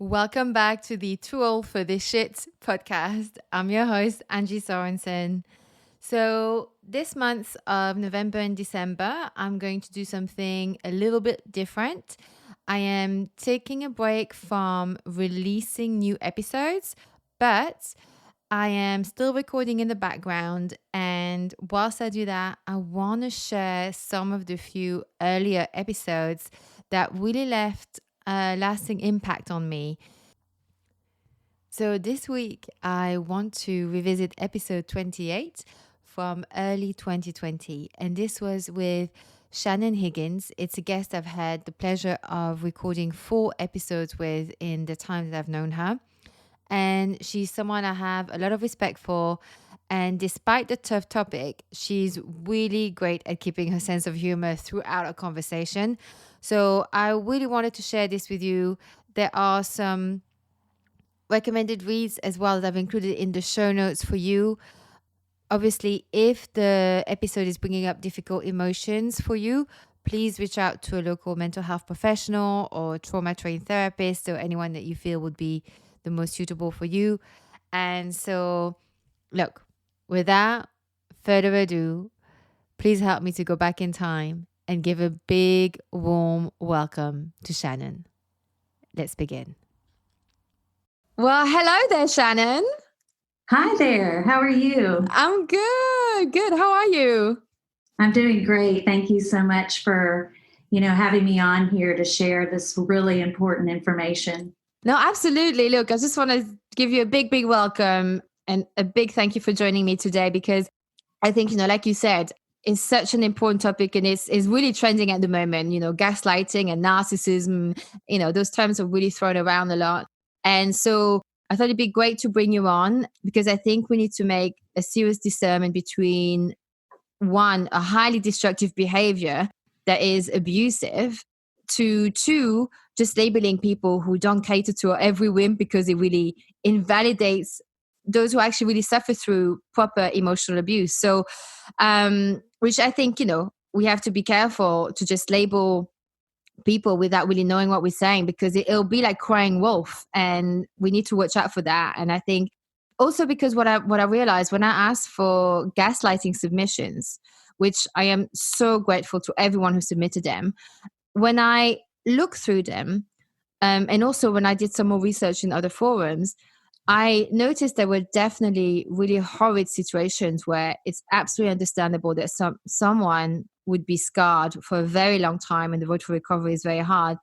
Welcome back to the Too Old for This Shit podcast. I'm your host, Angie Sorensen. So, this month of November and December, I'm going to do something a little bit different. I am taking a break from releasing new episodes, but I am still recording in the background. And whilst I do that, I want to share some of the few earlier episodes that really left a lasting impact on me. So this week, I want to revisit episode 28 from early 2020. And this was with Shannon Higgins. It's a guest I've had the pleasure of recording 4 episodes with in the time that I've known her. And she's someone I have a lot of respect for. And despite the tough topic, she's really great at keeping her sense of humor throughout our conversation. So I really wanted to share this with you. There are some recommended reads as well that I've included in the show notes for you. Obviously, if the episode is bringing up difficult emotions for you, please reach out to a local mental health professional or trauma trained therapist or anyone that you feel would be the most suitable for you. And so, look, without further ado, please help me to go back in time and give a big, warm welcome to Shannon. Let's begin. Well, hello there, Shannon. Hi there. How are you? I'm good. Good. How are you? I'm doing great. Thank you so much for, having me on here to share this really important information. No, absolutely. Look, I just want to give you a big, big welcome and a big thank you for joining me today, because I think, like you said, it's such an important topic and it's really trending at the moment. Gaslighting and narcissism, those terms are really thrown around a lot. And so I thought it'd be great to bring you on, because I think we need to make a serious discernment between, one, a highly destructive behavior that is abusive, to two, just labeling people who don't cater to our every whim, because it really invalidates those who actually really suffer through proper emotional abuse. So, which I think, we have to be careful to just label people without really knowing what we're saying, because it'll be like crying wolf, and we need to watch out for that. And I think also, because what I realized when I asked for gaslighting submissions, which I am so grateful to everyone who submitted them, when I look through them, and also when I did some more research in other forums, I noticed there were definitely really horrid situations where it's absolutely understandable that someone would be scarred for a very long time and the road for recovery is very hard.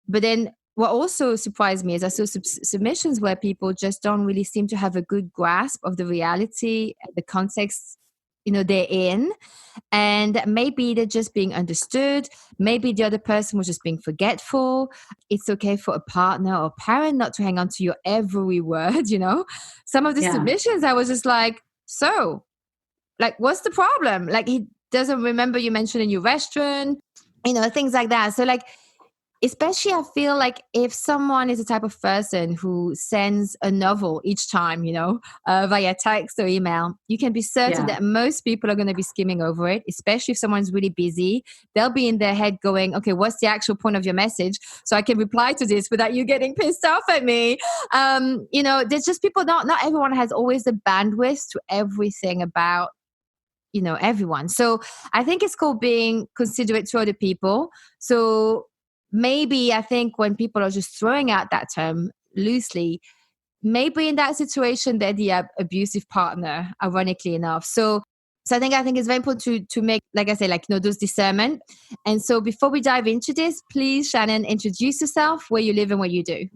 But then what also surprised me is I saw submissions where people just don't really seem to have a good grasp of the reality, the context, they're in. And maybe they're just being understood. Maybe the other person was just being forgetful. It's okay for a partner or parent not to hang on to your every word, Some of the submissions, I was just like, so, like, what's the problem? Like, he doesn't remember you mentioning your restaurant, things like that. So, like, especially I feel like if someone is the type of person who sends a novel each time, via text or email, you can be certain that most people are going to be skimming over it, especially if someone's really busy. They'll be in their head going, okay, what's the actual point of your message? So I can reply to this without you getting pissed off at me. There's just people, not everyone has always the bandwidth to everything about, everyone. So I think it's called being considerate to other people. So maybe I think when people are just throwing out that term loosely, maybe in that situation they're the abusive partner, ironically enough. So I think it's very important to make, like I say, those discernment. And so before we dive into this, please, Shannon, introduce yourself, where you live and what you do.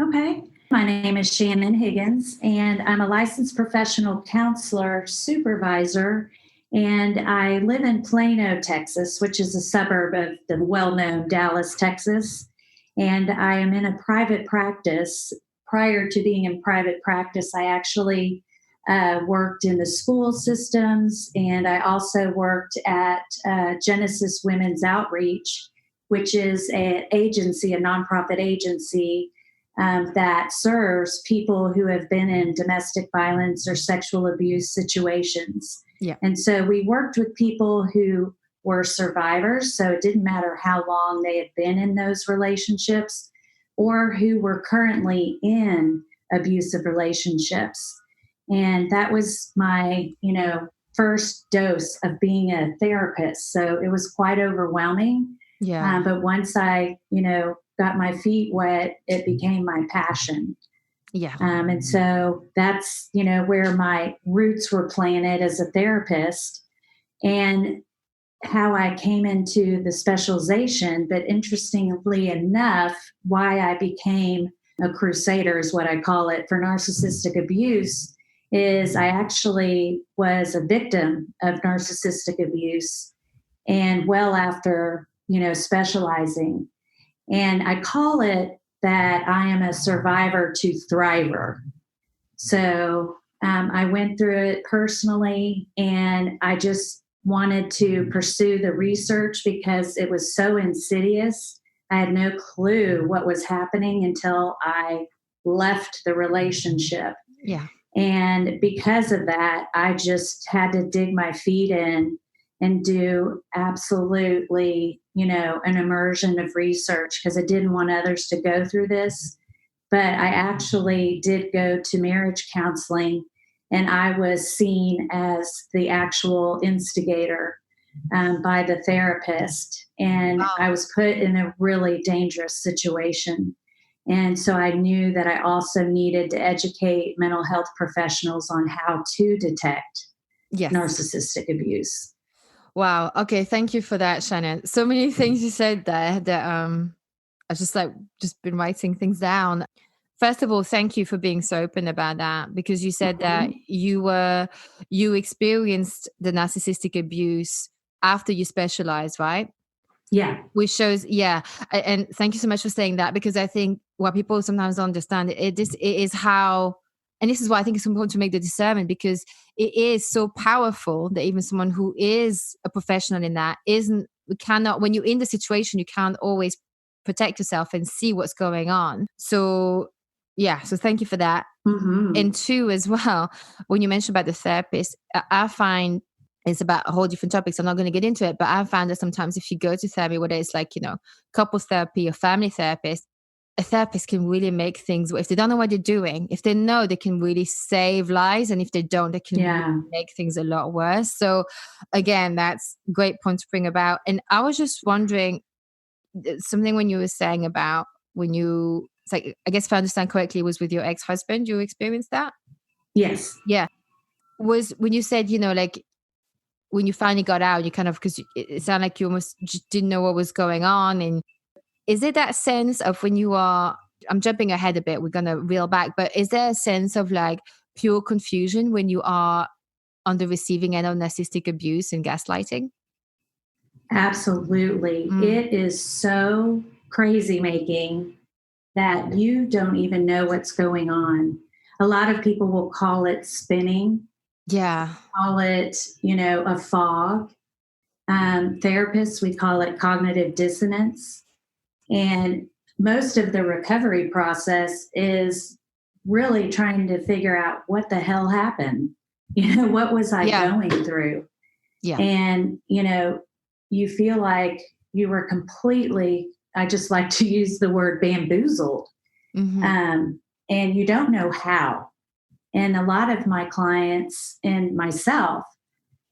Okay. My name is Shannon Higgins, and I'm a licensed professional counselor supervisor. And I live in Plano, Texas, which is a suburb of the well-known Dallas, Texas. And I am in a private practice. Prior to being in private practice, I actually worked in the school systems, and I also worked at Genesis Women's Outreach, which is an agency, a nonprofit agency that serves people who have been in domestic violence or sexual abuse situations. Yeah. And so we worked with people who were survivors. So it didn't matter how long they had been in those relationships, or who were currently in abusive relationships. And that was my, first dose of being a therapist. So it was quite overwhelming. Yeah. But once I, got my feet wet, it became my passion. Yeah. And so that's, where my roots were planted as a therapist and how I came into the specialization. But interestingly enough, why I became a crusader is what I call it for narcissistic abuse is I actually was a victim of narcissistic abuse and well after, specializing. And I call it that I am a survivor to thriver. So I went through it personally, and I just wanted to pursue the research because it was so insidious. I had no clue what was happening until I left the relationship. Yeah. And because of that, I just had to dig my feet in and do absolutely, an immersion of research because I didn't want others to go through this. But I actually did go to marriage counseling, and I was seen as the actual instigator by the therapist. And I was put in a really dangerous situation. And so I knew that I also needed to educate mental health professionals on how to detect Yes. narcissistic abuse. Wow. Okay. Thank you for that, Shannon. So many things you said there that I just been writing things down. First of all, thank you for being so open about that because you said that you experienced the narcissistic abuse after you specialized, right? Yeah. Which shows, yeah. And thank you so much for saying that because I think what people sometimes don't understand it is how, and this is why I think it's important to make the discernment because it is so powerful that even someone who is a professional in that cannot, when you're in the situation, you can't always protect yourself and see what's going on. So yeah, so thank you for that. Mm-hmm. And two, as well, when you mentioned about the therapist, I find it's about a whole different topic. So I'm not going to get into it, but I found that sometimes if you go to therapy, whether it's like, couples therapy or family therapist, a therapist can really make things, if they don't know what they're doing, if they know, they can really save lives. And if they don't, they can really make things a lot worse. So again, that's a great point to bring about. And I was just wondering something when you were saying about it's like, I guess if I understand correctly, it was with your ex-husband, you experienced that? Yes. Yeah. Was when you said, like, when you finally got out, you kind of, because it sounded like you almost just didn't know what was going on. And is it that sense of when you are, I'm jumping ahead a bit, we're going to reel back, but is there a sense of like pure confusion when you are on the receiving end of narcissistic abuse and gaslighting? Absolutely. It is so crazy making that you don't even know what's going on. A lot of people will call it spinning, Yeah. call it, a fog. Therapists, we call it cognitive dissonance. And most of the recovery process is really trying to figure out what the hell happened. What was I going through? Yeah. And, you feel like you were completely, I just like to use the word bamboozled. And you don't know how. And a lot of my clients and myself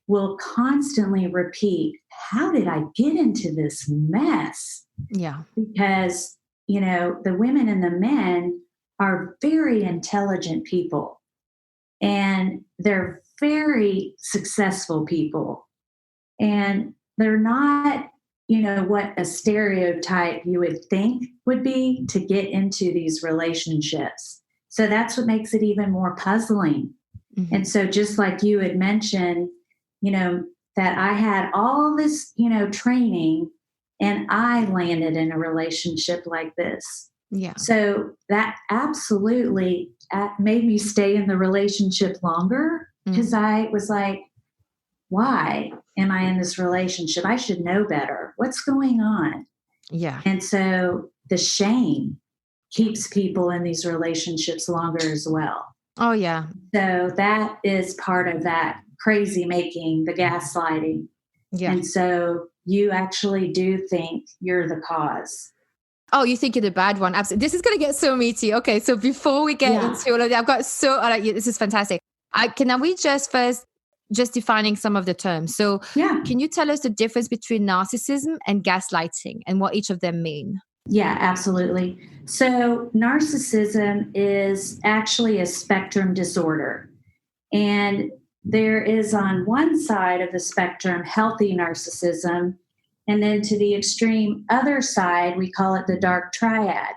will constantly repeat, how did I get into this mess? Yeah. Because, the women and the men are very intelligent people and they're very successful people. And they're not, what a stereotype you would think would be to get into these relationships. So that's what makes it even more puzzling. And so just like you had mentioned, that I had all this, training and I landed in a relationship like this. Yeah. So that absolutely made me stay in the relationship longer because I was like, why am I in this relationship? I should know better. What's going on? Yeah. And so the shame keeps people in these relationships longer as well. Oh, yeah. So that is part of that crazy making, the gaslighting. Yeah. And so you actually do think you're the cause. Oh, you're thinking the bad one. Absolutely. This is going to get so meaty. Okay. So before we get Yeah. into all of that, I've got this is fantastic. Can we just first, just defining some of the terms. So Yeah. can you tell us the difference between narcissism and gaslighting and what each of them mean? Yeah, absolutely. So, narcissism is actually a spectrum disorder. And there is on one side of the spectrum healthy narcissism. And then to the extreme other side, we call it the dark triad.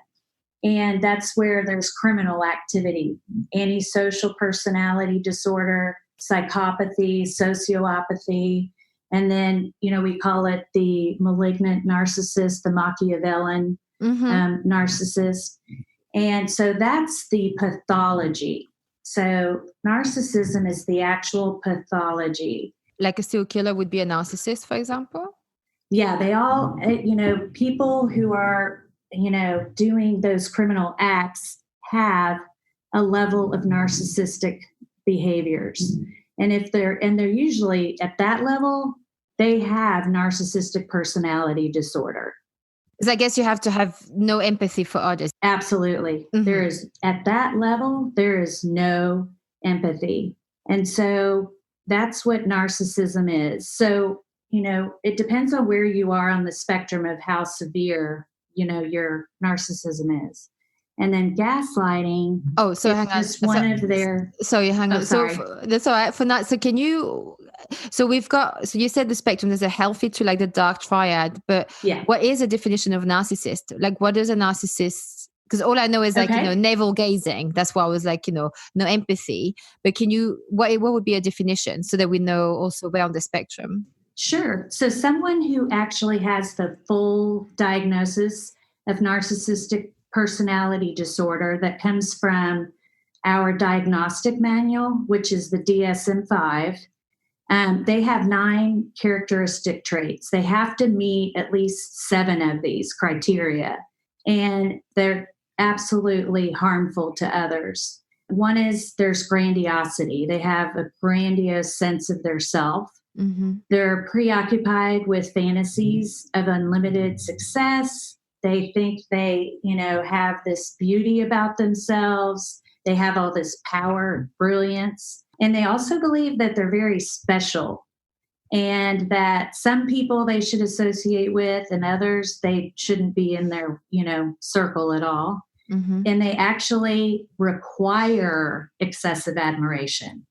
And that's where there's criminal activity, antisocial personality disorder, psychopathy, sociopathy. And then, we call it the malignant narcissist, the Machiavellian narcissist. And so that's the pathology. So narcissism is the actual pathology. Like a serial killer would be a narcissist, for example? Yeah, they all, people who are, doing those criminal acts have a level of narcissistic behaviors. And they're usually at that level, they have narcissistic personality disorder. Because I guess you have to have no empathy for others. Absolutely. There is, at that level, there is no empathy. And so that's what narcissism is. So, it depends on where you are on the spectrum of how severe, your narcissism is. And then gaslighting. Oh, so hang on. One of their. Sorry, hang on. Oh, sorry. That's all right for that. So can you? So we've got. So you said the spectrum. There's a healthy to like the dark triad, but Yeah. What is a definition of narcissist? Like, what is a narcissist? Because all I know is like navel gazing. That's why I was like no empathy. But can you? What would be a definition so that we know also where on the spectrum? Sure. So someone who actually has the full diagnosis of narcissistic personality disorder that comes from our diagnostic manual, which is the DSM-5. They have 9 characteristic traits. They have to meet at least 7 of these criteria, and they're absolutely harmful to others. One is there's grandiosity. They have a grandiose sense of their self. They're preoccupied with fantasies of unlimited success. They think they, have this beauty about themselves. They have all this power, brilliance. And they also believe that they're very special and that some people they should associate with and others they shouldn't be in their, circle at all. And they actually require excessive admiration.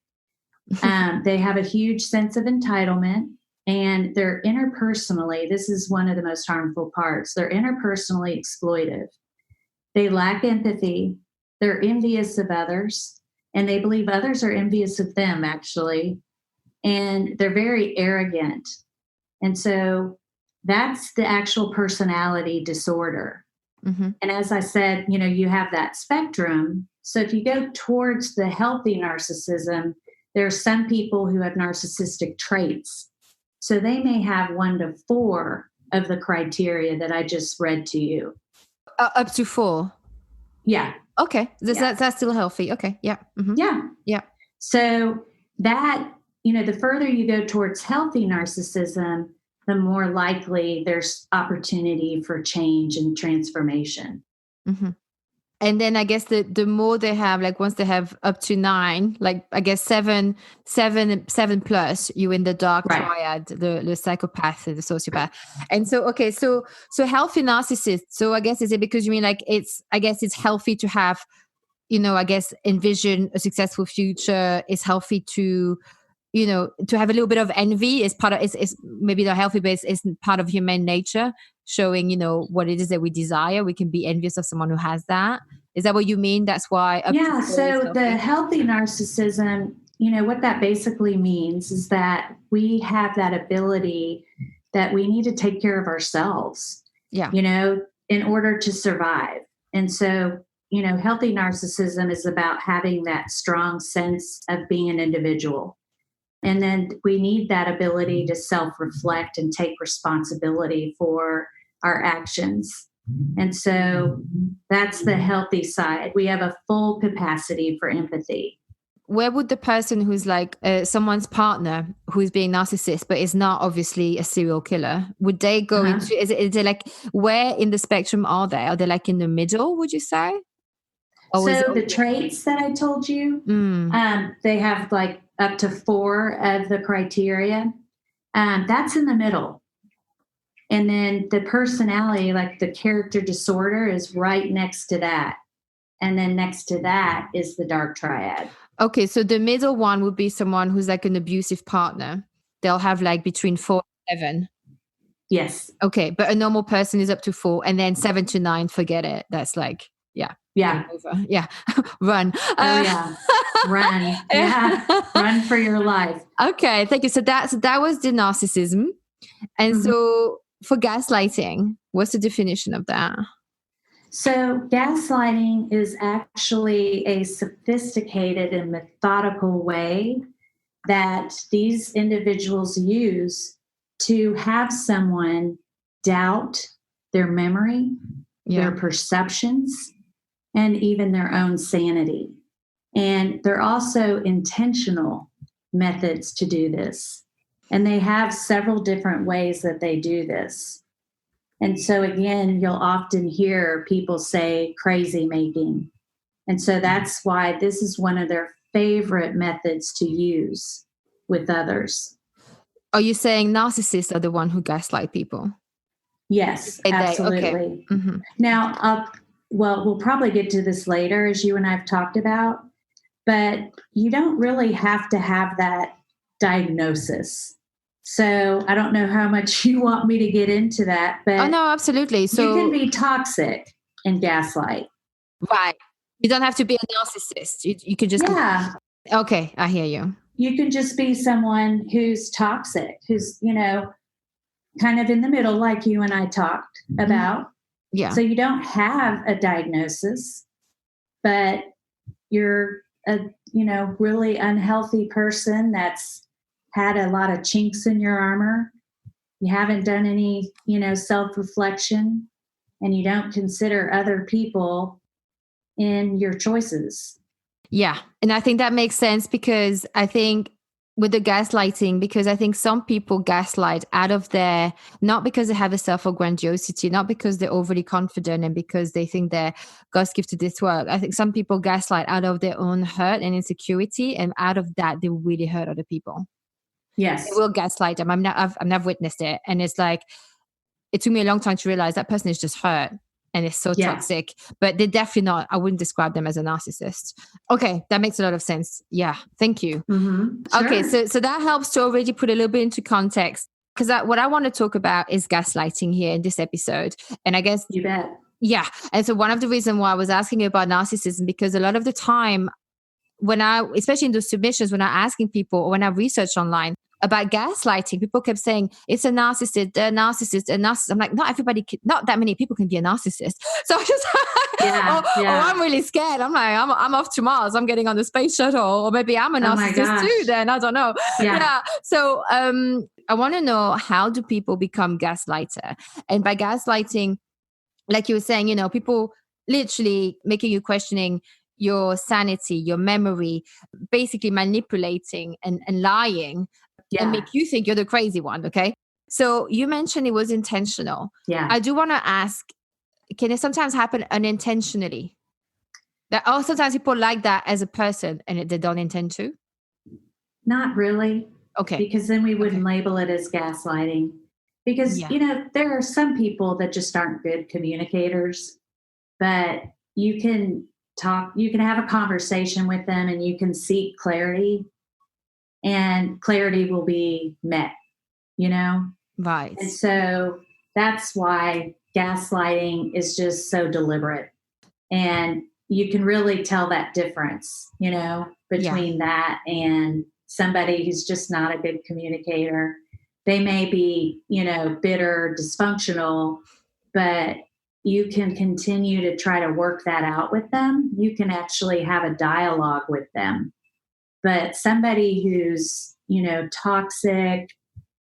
They have a huge sense of entitlement, and they're interpersonally, this is one of the most harmful parts, they're interpersonally exploitive. They lack empathy. They're envious of others, and they believe others are envious of them, actually. And they're very arrogant. And so that's the actual personality disorder. And as I said, you have that spectrum. So if you go towards the healthy narcissism, there are some people who have narcissistic traits. So they may have 1 to 4 of the criteria that I just read to you. Up to 4? Yeah. Okay. That's still healthy. Okay. Yeah. Yeah. Yeah. So that, the further you go towards healthy narcissism, the more likely there's opportunity for change and transformation. And then I guess the more they have, like once they have up to 9, like I guess 7 plus, you in the dark triad, the psychopath, the sociopath. And so, okay, so healthy narcissist. So I guess is it because you mean like it's healthy to have, I guess envision a successful future. It's healthy to, to have a little bit of envy is part of, is maybe not healthy, but it's part of human nature, showing, what it is that we desire. We can be envious of someone who has that. Is that what you mean? That's why. So the healthy narcissism, what that basically means is that we have that ability that we need to take care of ourselves, in order to survive. And so, healthy narcissism is about having that strong sense of being an individual. And then we need that ability to self-reflect and take responsibility for our actions. And so that's the healthy side. We have a full capacity for empathy. where would the person who's like someone's partner who's being narcissist, but is not obviously a serial killer, would they go into, is it like, where in the spectrum are they? Are they like in the middle, would you say? Or is So it the traits that I told you, they have like up to 4 of the criteria. That's in the middle. And then the personality, like the character disorder, is right next to that. And then next to that is the dark triad. Okay, so the middle one would be someone who's like an abusive partner. They'll have like between 4 and 7. Yes. Okay, but a normal person is up to 4, and then 7 to 9, forget it. That's like, yeah. Yeah. Over. Yeah. Run. Oh, yeah. Run. Yeah. Run for your life. Okay, thank you. So that was the narcissism. And so for gaslighting, what's the definition of that? So, gaslighting is actually a sophisticated and methodical way that these individuals use to have someone doubt their memory, their perceptions, and even their own sanity. And they're also intentional methods to do this. And they have several different ways that they do this. And so, again, you'll often hear people say crazy making. And so that's why this is one of their favorite methods to use with others. Are you saying narcissists are the one who gaslight people? Yes, absolutely. Okay. Now, we'll probably get to this later, as you and I have talked about, but you don't really have to have that diagnosis. So I don't know how much you want me to get into that, but no, absolutely. So you can be toxic and gaslight. Right. You don't have to be a narcissist. You could just Okay, I hear you. You can just be someone who's toxic, who's, kind of in the middle, like you and I talked about. Yeah. So you don't have a diagnosis, but you're a, really unhealthy person that's had a lot of chinks in your armor. You haven't done any, self-reflection, and you don't consider other people in your choices. Yeah. And I think that makes sense, because I think with the gaslighting, because I think some people gaslight out of their, not because they have a self-grandiosity, not because they're overly confident and because they think they're God's gift to this work. I think some people gaslight out of their own hurt and insecurity, and out of that, they really hurt other people. Yes. They will gaslight them. I've never witnessed it. And it's like, it took me a long time to realize that person is just hurt and it's so toxic, but they're definitely not, I wouldn't describe them as a narcissist. Okay. That makes a lot of sense. Yeah. Thank you. Sure. Okay. So that helps to already put a little bit into context, because what I want to talk about is gaslighting here in this episode. And I guess, you bet. Yeah. And so one of the reasons why I was asking you about narcissism, because a lot of the time especially in those submissions, when I'm asking people, or when I research online about gaslighting, people kept saying it's a narcissist, a narcissist, a narcissist. I'm like, not that many people can be a narcissist. So I just, I'm really scared. I'm like, I'm off to Mars. I'm getting on the space shuttle, or maybe I'm a narcissist too. Then I don't know. Yeah. So I want to know, how do people become gaslighter? And by gaslighting, like you were saying, people literally making you questioning your sanity, your memory, basically manipulating and lying, and make you think you're the crazy one. Okay. So you mentioned it was intentional. Yeah. I do want to ask, can it sometimes happen unintentionally? Sometimes people like that as a person and they don't intend to? Not really. Okay. Because then we wouldn't label it as gaslighting. Because, there are some people that just aren't good communicators, but you can have a conversation with them and you can seek clarity, and clarity will be met, Right. And so that's why gaslighting is just so deliberate. And you can really tell that difference, between that and somebody who's just not a good communicator. They may be, bitter, dysfunctional, but you can continue to try to work that out with them. You can actually have a dialogue with them. But somebody who's, toxic,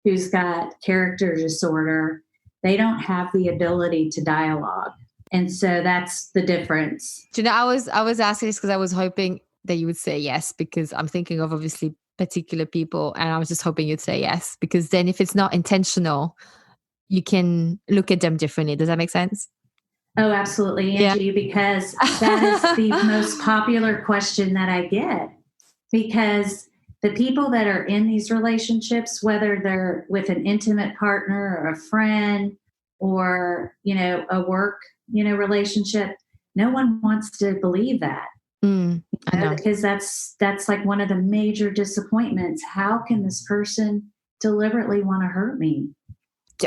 who's got character disorder, they don't have the ability to dialogue. And so that's the difference. I was asking this because I was hoping that you would say yes, because I'm thinking of obviously particular people, and I was just hoping you'd say yes, because then if it's not intentional, you can look at them differently. Does that make sense? Oh, absolutely, Yeah. Angie, because that is the most popular question that I get. Because the people that are in these relationships, whether they're with an intimate partner or a friend or, a work, relationship, no one wants to believe that. I know. Because that's like one of the major disappointments. How can this person deliberately want to hurt me?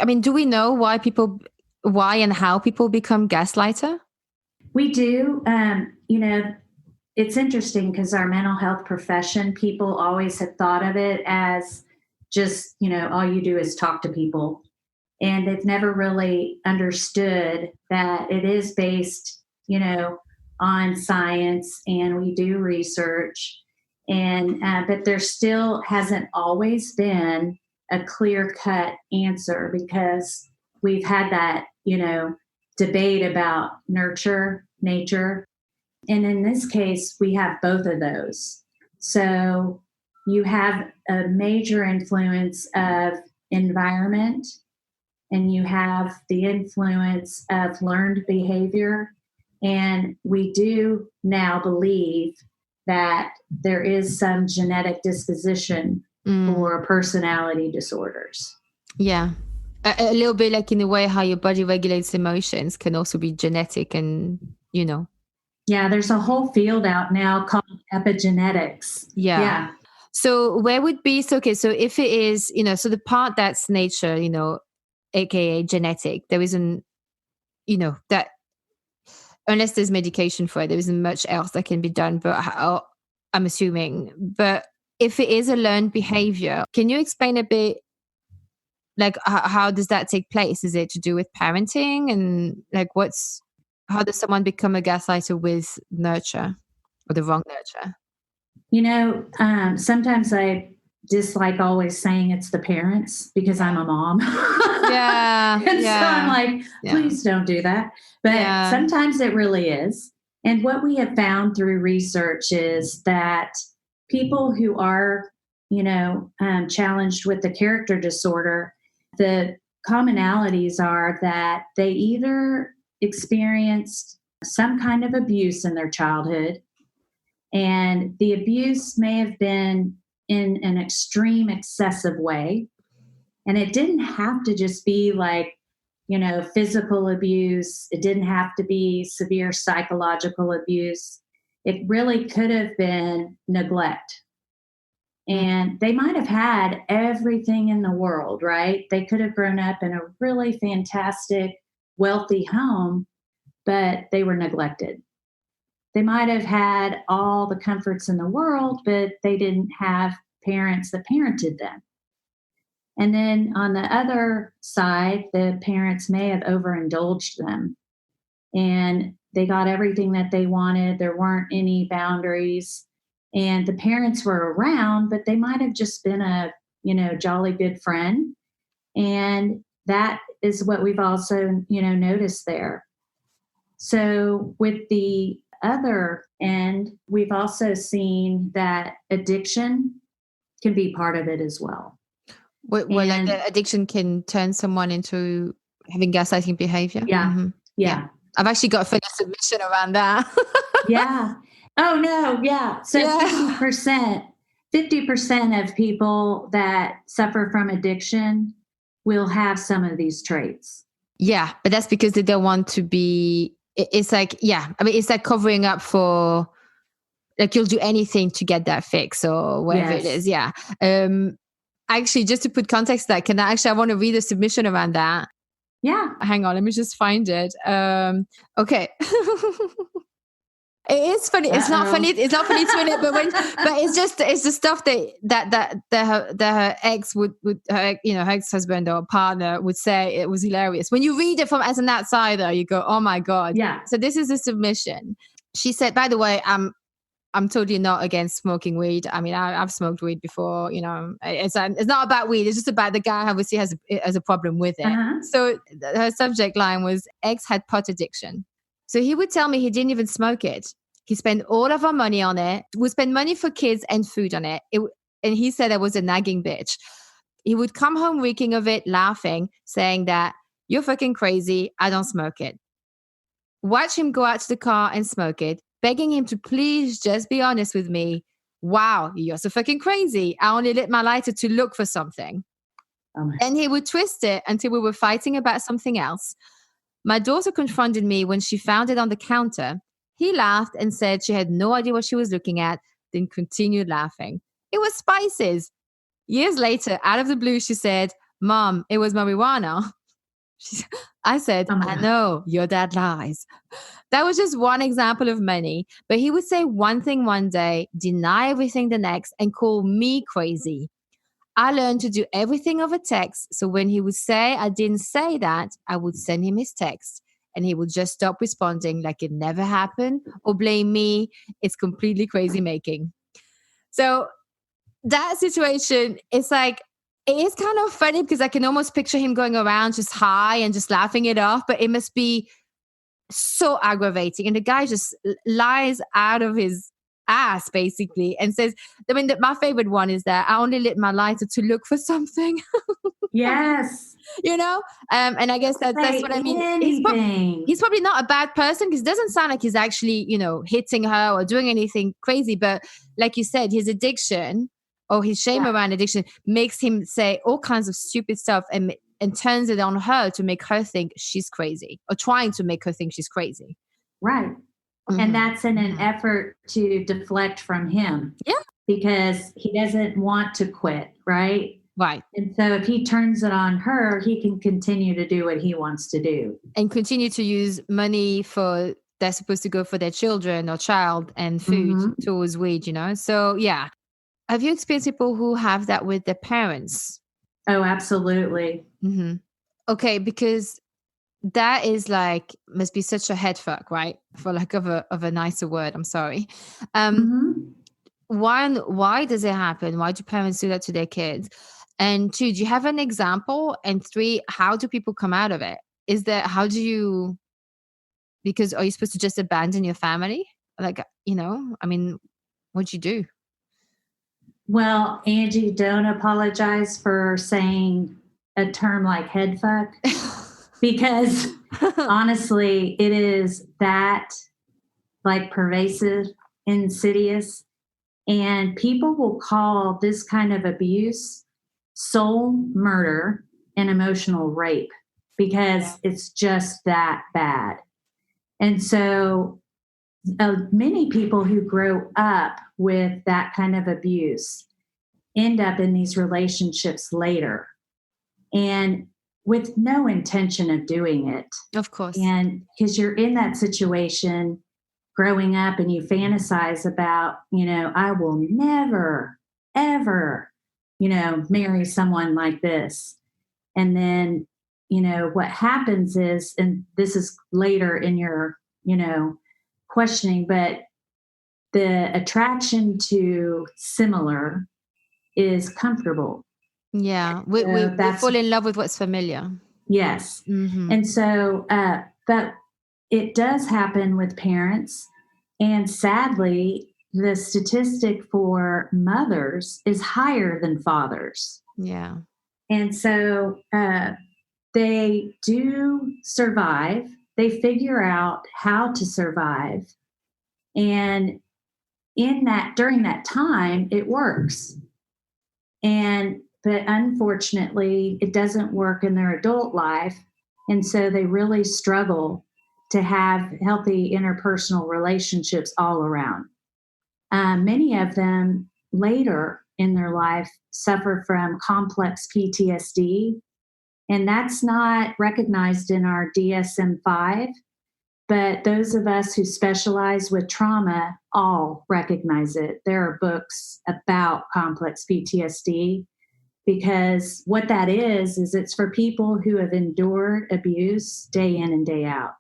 I mean, do we know why and how people become gaslighter? We do. It's interesting because our mental health profession, people always have thought of it as just, all you do is talk to people. And they've never really understood that it is based, on science, and we do research. And, but there still hasn't always been a clear cut answer, because we've had that, debate about nurture, nature. And in this case, we have both of those. So you have a major influence of environment, and you have the influence of learned behavior. And we do now believe that there is some genetic disposition for personality disorders. Yeah. A little bit like in the way how your body regulates emotions can also be genetic, and, Yeah, there's a whole field out now called epigenetics. Yeah. So where would be, so if it is, so the part that's nature, AKA genetic, there isn't, that unless there's medication for it, there isn't much else that can be done, but I'm assuming. But if it is a learned behavior, can you explain a bit, like how does that take place? Is it to do with parenting, and like how does someone become a gaslighter with nurture or the wrong nurture? Sometimes I dislike always saying it's the parents because I'm a mom. Yeah. And so I'm like, please don't do that. But sometimes it really is. And what we have found through research is that people who are, challenged with the character disorder, the commonalities are that they either experienced some kind of abuse in their childhood, and the abuse may have been in an extreme, excessive way. And it didn't have to just be like, physical abuse. It didn't have to be severe psychological abuse. It really could have been neglect. And they might have had everything in the world, right? They could have grown up in a really fantastic, wealthy home, but they were neglected. They might have had all the comforts in the world, but they didn't have parents that parented them. And then on the other side, the parents may have overindulged them, and they got everything that they wanted. There weren't any boundaries, and the parents were around, but they might have just been a, jolly good friend. And that is what we've also, noticed there. So with the other end, we've also seen that addiction can be part of it as well. Well, like the addiction can turn someone into having gaslighting behavior. Yeah. Mm-hmm. Yeah. I've actually got a funny submission around that. Yeah. Oh no. Yeah. So 50% of people that suffer from addiction will have some of these traits. Yeah. But that's because they don't want to be, it's like, it's like covering up for, like, you'll do anything to get that fix or whatever it is. Yeah. Actually, just to put context to that, I want to read a submission around that. Yeah. Hang on, let me just find it. Okay. It is funny. It's not funny. It's not funny to it, but it's the stuff that her ex would her ex-husband or partner would say. It was hilarious. When you read it as an outsider, you go, oh my God. Yeah. So this is a submission. She said, by the way, I'm totally not against smoking weed. I mean, I've smoked weed before, it's not about weed. It's just about the guy obviously has a problem with it. Uh-huh. So her subject line was, ex had pot addiction. So he would tell me he didn't even smoke it. He spent all of our money on it. We spent money for kids and food on it. And he said I was a nagging bitch. He would come home reeking of it, laughing, saying that you're fucking crazy. I don't smoke it. Watch him go out to the car and smoke it, begging him to please just be honest with me. Wow, you're so fucking crazy. I only lit my lighter to look for something. And he would twist it until we were fighting about something else. My daughter confronted me when she found it on the counter. He laughed and said she had no idea what she was looking at, then continued laughing. It was spices. Years later, out of the blue, she said, Mom, it was marijuana. I said, I know, your dad lies. That was just one example of many. But he would say one thing one day, deny everything the next, and call me crazy. I learned to do everything over text. So when he would say I didn't say that, I would send him his text. And he would just stop responding like it never happened or blame me. It's completely crazy making. So that situation, it's like, it is kind of funny because I can almost picture him going around just high and just laughing it off, but it must be so aggravating. And the guy just lies out of his ass basically and says, I mean, my favorite one is that I only lit my lighter to look for something. Yes. You know? And I guess that's what I mean. He's probably not a bad person because it doesn't sound like he's actually, hitting her or doing anything crazy. But like you said, his addiction or his shame around addiction makes him say all kinds of stupid stuff and turns it on her to make her think she's crazy or trying to make her think she's crazy. Right. Mm-hmm. And that's in an effort to deflect from him. Yeah. Because he doesn't want to quit, right? Right. And so if he turns it on her, he can continue to do what he wants to do. And continue to use money that's supposed to go for their children or child and food towards weed, So, yeah. Have you experienced people who have that with their parents? Oh, absolutely. Mm-hmm. Okay, because that is must be such a head fuck, right? For lack of a nicer word. I'm sorry. Why does it happen? Why do parents do that to their kids? And 2, do you have an example? And 3, how do people come out of it? Because are you supposed to just abandon your family? What'd you do? Well, Angie, don't apologize for saying a term like head fuck because honestly, it is that pervasive, insidious, and people will call this kind of abuse soul murder and emotional rape because it's just that bad. And so many people who grow up with that kind of abuse end up in these relationships later and with no intention of doing it. Of course. And because you're in that situation growing up and you fantasize about, I will never, ever, marry someone like this. And then, what happens is, and this is later in your, questioning, but the attraction to similar is comfortable. Yeah. We fall in love with what's familiar. Yes. Mm-hmm. And so, but it does happen with parents. And sadly, the statistic for mothers is higher than fathers. Yeah. And so they do survive. They figure out how to survive. And during that time, it works. But unfortunately, it doesn't work in their adult life. And so they really struggle to have healthy interpersonal relationships all around. Many of them later in their life suffer from complex PTSD, and that's not recognized in our DSM-5, but those of us who specialize with trauma all recognize it. There are books about complex PTSD because what that is it's for people who have endured abuse day in and day out.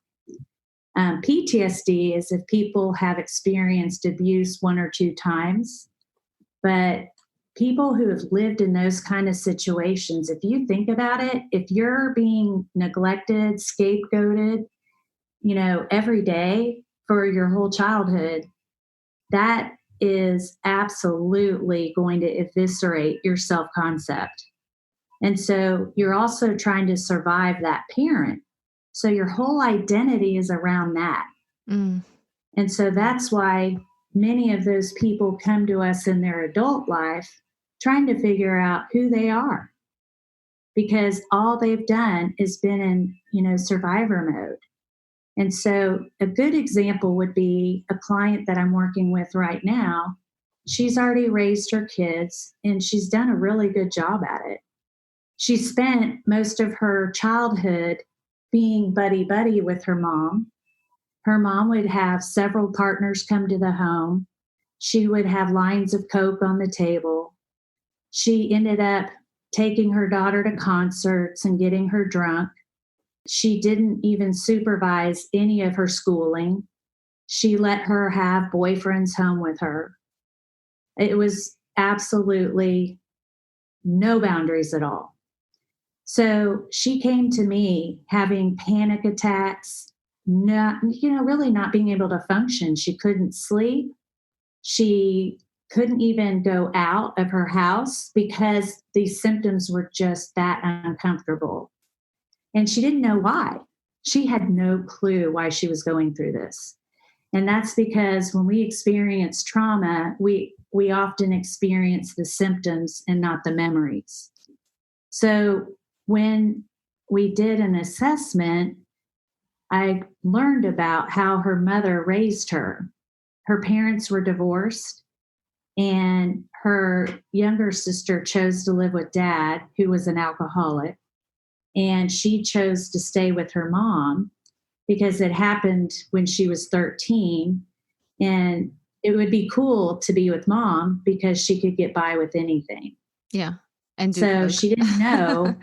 PTSD is if people have experienced abuse 1 or 2 times, but people who have lived in those kind of situations, if you think about it, if you're being neglected, scapegoated, every day for your whole childhood, that is absolutely going to eviscerate your self concept. And so you're also trying to survive that parent. So your whole identity is around that. Mm. And so that's why many of those people come to us in their adult life trying to figure out who they are, because all they've done is been in, survivor mode. And so a good example would be a client that I'm working with right now. She's already raised her kids and she's done a really good job at it. She spent most of her childhood being buddy buddy with her mom. Her mom would have several partners come to the home. She would have lines of Coke on the table. She ended up taking her daughter to concerts and getting her drunk. She didn't even supervise any of her schooling. She let her have boyfriends home with her. It was absolutely no boundaries at all. So she came to me having panic attacks, really not being able to function. She couldn't sleep. She couldn't even go out of her house because these symptoms were just that uncomfortable. And she didn't know why. She had no clue why she was going through this. And that's because when we experience trauma, we often experience the symptoms and not the memories. So when we did an assessment, I learned about how her mother raised her. Her parents were divorced, and her younger sister chose to live with dad, who was an alcoholic. And she chose to stay with her mom because it happened when she was 13. And it would be cool to be with mom because she could get by with anything. Yeah. And so she didn't know.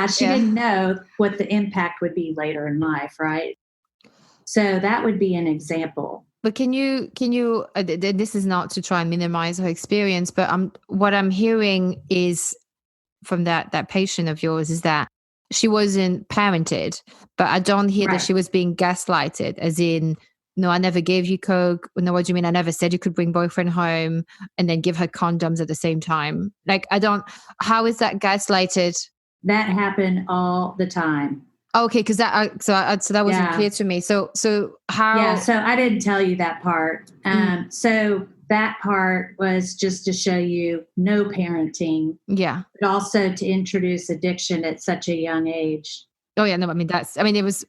She didn't know what the impact would be later in life, right? So that would be an example. But can you, this is not to try and minimize her experience, but what I'm hearing is from that patient of yours is that she wasn't parented, but I don't hear that she was being gaslighted, as in, no, I never gave you Coke. No, what do you mean? I never said you could bring boyfriend home and then give her condoms at the same time. How is that gaslighted? That happened all the time. Okay, because that wasn't clear to me. So how? Yeah, so I didn't tell you that part. So that part was just to show you no parenting. Yeah, but also to introduce addiction at such a young age. Oh yeah, no, it was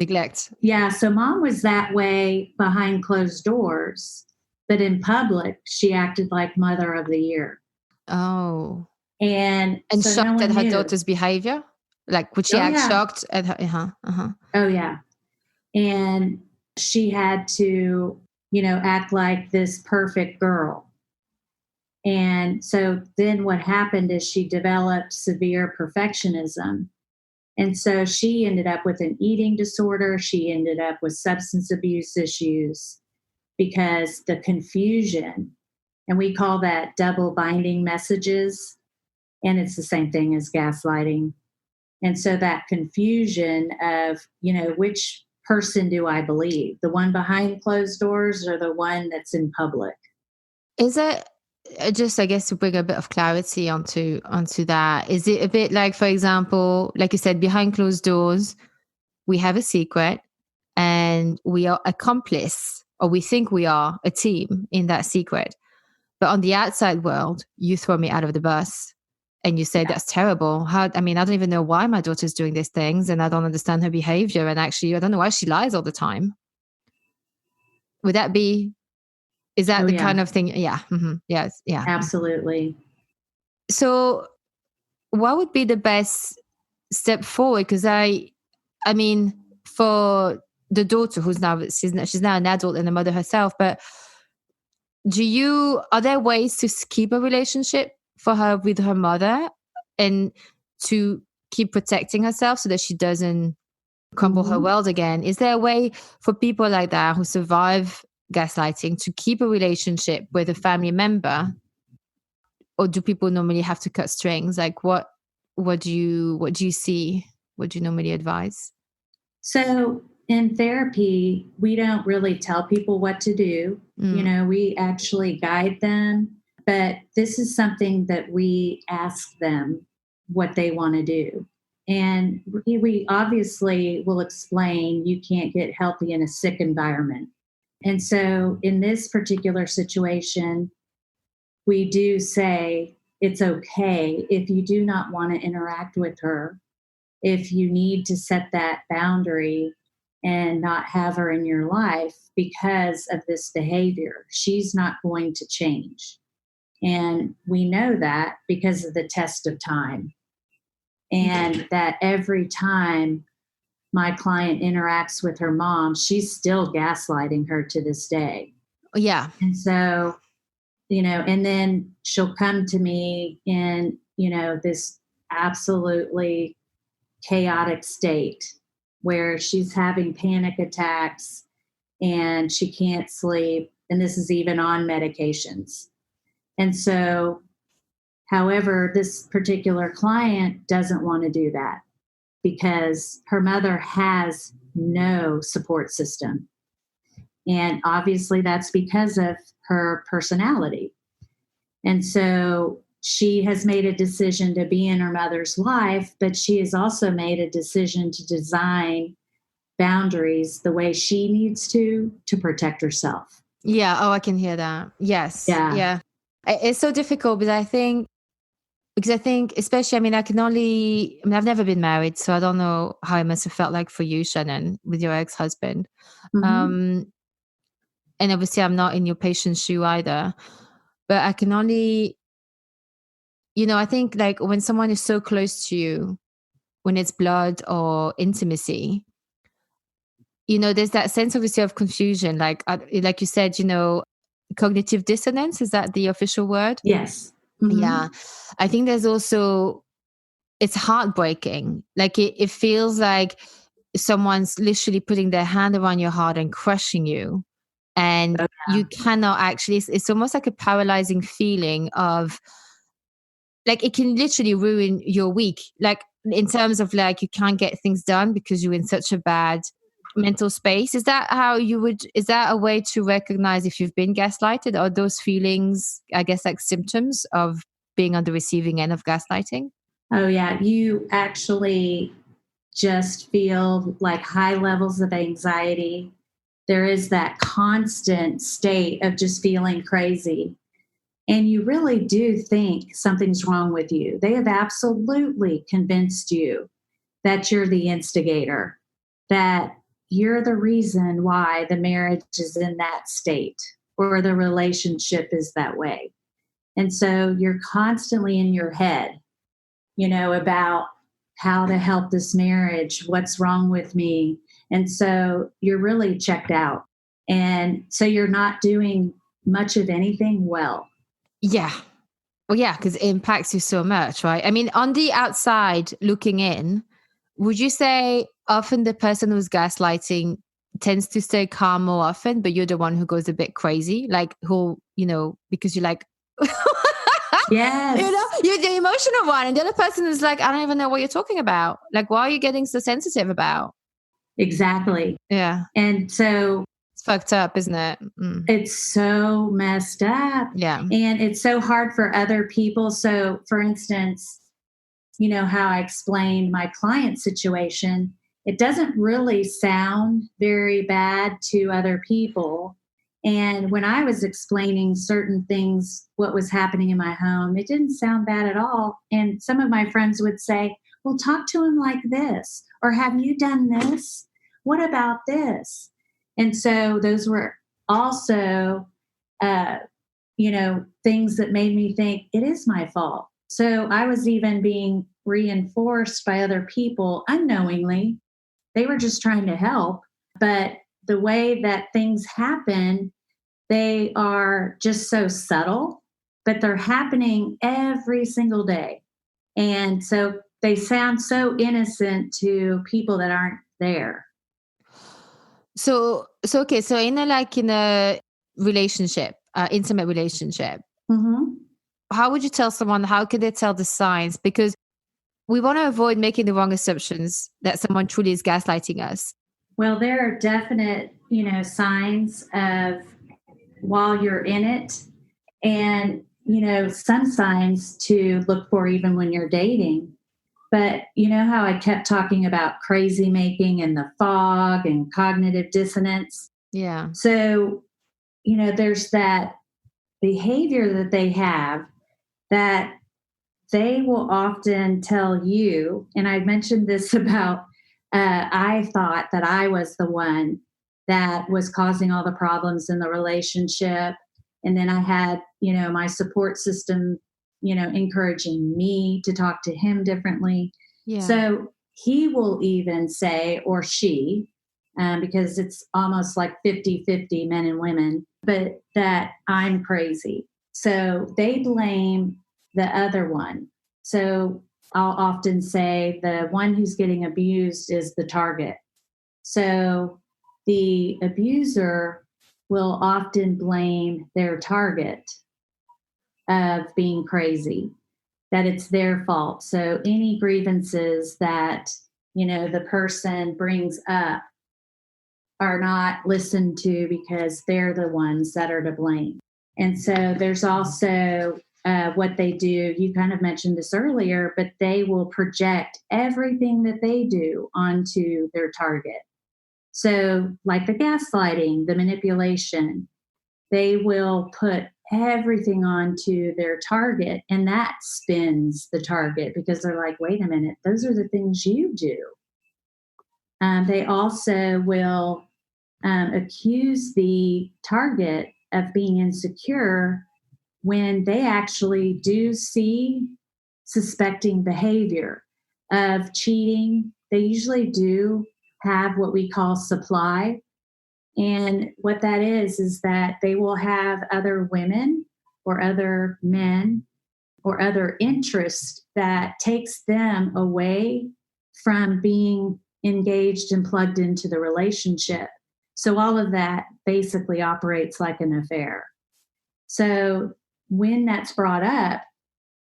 neglect. Yeah, so mom was that way behind closed doors, but in public she acted like mother of the year. Oh, and so shocked at her daughter's behavior. Like, would she act shocked at her? Oh yeah, and she had to, act like this perfect girl. And so then what happened is she developed severe perfectionism. And so she ended up with an eating disorder. She ended up with substance abuse issues because the confusion, and we call that double binding messages, and it's the same thing as gaslighting. And so that confusion of, which person do I believe? The one behind closed doors or the one that's in public? Is it just, I guess, to bring a bit of clarity onto that? Is it a bit like, for example, like you said, behind closed doors, we have a secret and we are accomplice, or we think we are a team in that secret. But on the outside world, you throw me out of the bus and you say, that's terrible. I don't even know why my daughter's doing these things and I don't understand her behavior. And actually, I don't know why she lies all the time. Would that be, is that kind of thing? Yeah. Mm-hmm. Yes. Yeah. Absolutely. So what would be the best step forward? Because for the daughter she's now an adult and a mother herself, but are there ways to keep a relationship for her with her mother and to keep protecting herself so that she doesn't crumble her world again? Is there a way for people like that who survive gaslighting to keep a relationship with a family member? Or do people normally have to cut strings? Like what do you see? What do you normally advise? So in therapy, we don't really tell people what to do. We actually guide them, but this is something that we ask them what they want to do. And we obviously will explain you can't get healthy in a sick environment. And so in this particular situation, we do say it's okay if you do not want to interact with her, if you need to set that boundary and not have her in your life because of this behavior. She's not going to change. And we know that because of the test of time. And that every time my client interacts with her mom, she's still gaslighting her to this day. Yeah. And so, and then she'll come to me in, this absolutely chaotic state where she's having panic attacks and she can't sleep. And this is even on medications. And so, however, this particular client doesn't want to do that because her mother has no support system. And obviously that's because of her personality. And so she has made a decision to be in her mother's life, but she has also made a decision to design boundaries the way she needs to protect herself. Yeah. Oh, I can hear that. Yes. Yeah. It's so difficult because I think, especially, I've never been married, so I don't know how it must have felt like for you, Shannon, with your ex-husband. Mm-hmm. And obviously I'm not in your patient's shoe either, but I can only, I think like when someone is so close to you, when it's blood or intimacy, there's that sense obviously of confusion, like you said, cognitive dissonance, is that the official word? Yes. Mm-hmm. Yeah. I think there's also, it's heartbreaking. Like it feels like someone's literally putting their hand around your heart and crushing you. And you cannot actually, it's almost like a paralyzing feeling of like, it can literally ruin your week. Like in terms of like, you can't get things done because you're in such a bad mental space. Is that is that a way to recognize if you've been gaslighted, or those feelings, I guess, like symptoms of being on the receiving end of gaslighting? Oh, yeah. You actually just feel like high levels of anxiety. There is that constant state of just feeling crazy. And you really do think something's wrong with you. They have absolutely convinced you that you're the instigator, that you're the reason why the marriage is in that state or the relationship is that way. And so you're constantly in your head, about how to help this marriage, what's wrong with me. And so you're really checked out. And so you're not doing much of anything well. Yeah. Well, yeah, because it impacts you so much, right? I mean, on the outside looking in, would you say often the person who's gaslighting tends to stay calm more often, but you're the one who goes a bit crazy? Like who, because you're like, Yes. You're the emotional one. And the other person is like, I don't even know what you're talking about. Like, why are you getting so sensitive about? Exactly. Yeah. And so it's fucked up, isn't it? It's so messed up. Yeah. And it's so hard for other people. So, for instance, how I explained my client situation, it doesn't really sound very bad to other people. And when I was explaining certain things, what was happening in my home, it didn't sound bad at all. And some of my friends would say, well, talk to him like this, or have you done this? What about this? And so those were also, things that made me think it is my fault. So I was even being reinforced by other people unknowingly. They were just trying to help. But the way that things happen, they are just so subtle, but they're happening every single day. And so they sound so innocent to people that aren't there. So okay. So in a relationship, intimate relationship, Mm-hmm. how would you tell someone, how can they tell the signs? Because we want to avoid making the wrong assumptions that someone truly is gaslighting us. Well, there are definite, signs of while you're in it, and, some signs to look for even when you're dating. But you know how I kept talking about crazy making and the fog and cognitive dissonance? Yeah. So, there's that behavior that they have that they will often tell you, and I mentioned this about, I thought that I was the one that was causing all the problems in the relationship. And then I had, my support system, encouraging me to talk to him differently. Yeah. So he will even say, or she, because it's almost like 50-50 men and women, but that I'm crazy. So they blame the other one. So I'll often say the one who's getting abused is the target. So the abuser will often blame their target of being crazy, that it's their fault. So any grievances that, the person brings up are not listened to because they're the ones that are to blame. And so there's also what they do. You kind of mentioned this earlier, but they will project everything that they do onto their target. So, like the gaslighting, the manipulation, they will put everything onto their target, and that spins the target because they're like, wait a minute, those are the things you do. They also will accuse the target of being insecure when they actually do see suspecting behavior of cheating. They usually do have what we call supply. And what that is that they will have other women or other men or other interests that takes them away from being engaged and plugged into the relationship. So all of that basically operates like an affair. So when that's brought up,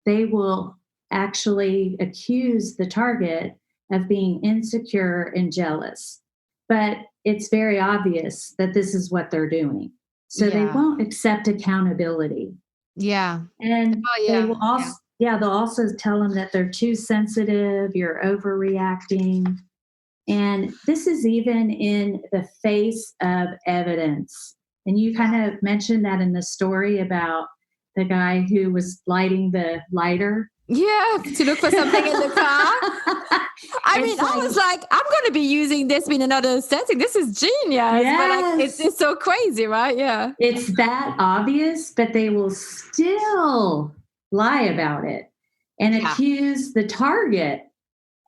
they will actually accuse the target of being insecure and jealous. But it's very obvious that this is what they're doing. So they Yeah. won't accept accountability. Yeah. And Oh, they yeah. will also, they'll also tell them that they're too sensitive, you're overreacting. And this is even in the face of evidence. And you kind of mentioned that in the story about the guy who was lighting the lighter. Yeah, to look for something in the car. I mean, I was like, I'm going to be using this in another setting. This is genius. Yes. But like, it's so crazy, right? Yeah. It's that obvious, but they will still lie about it and accuse the target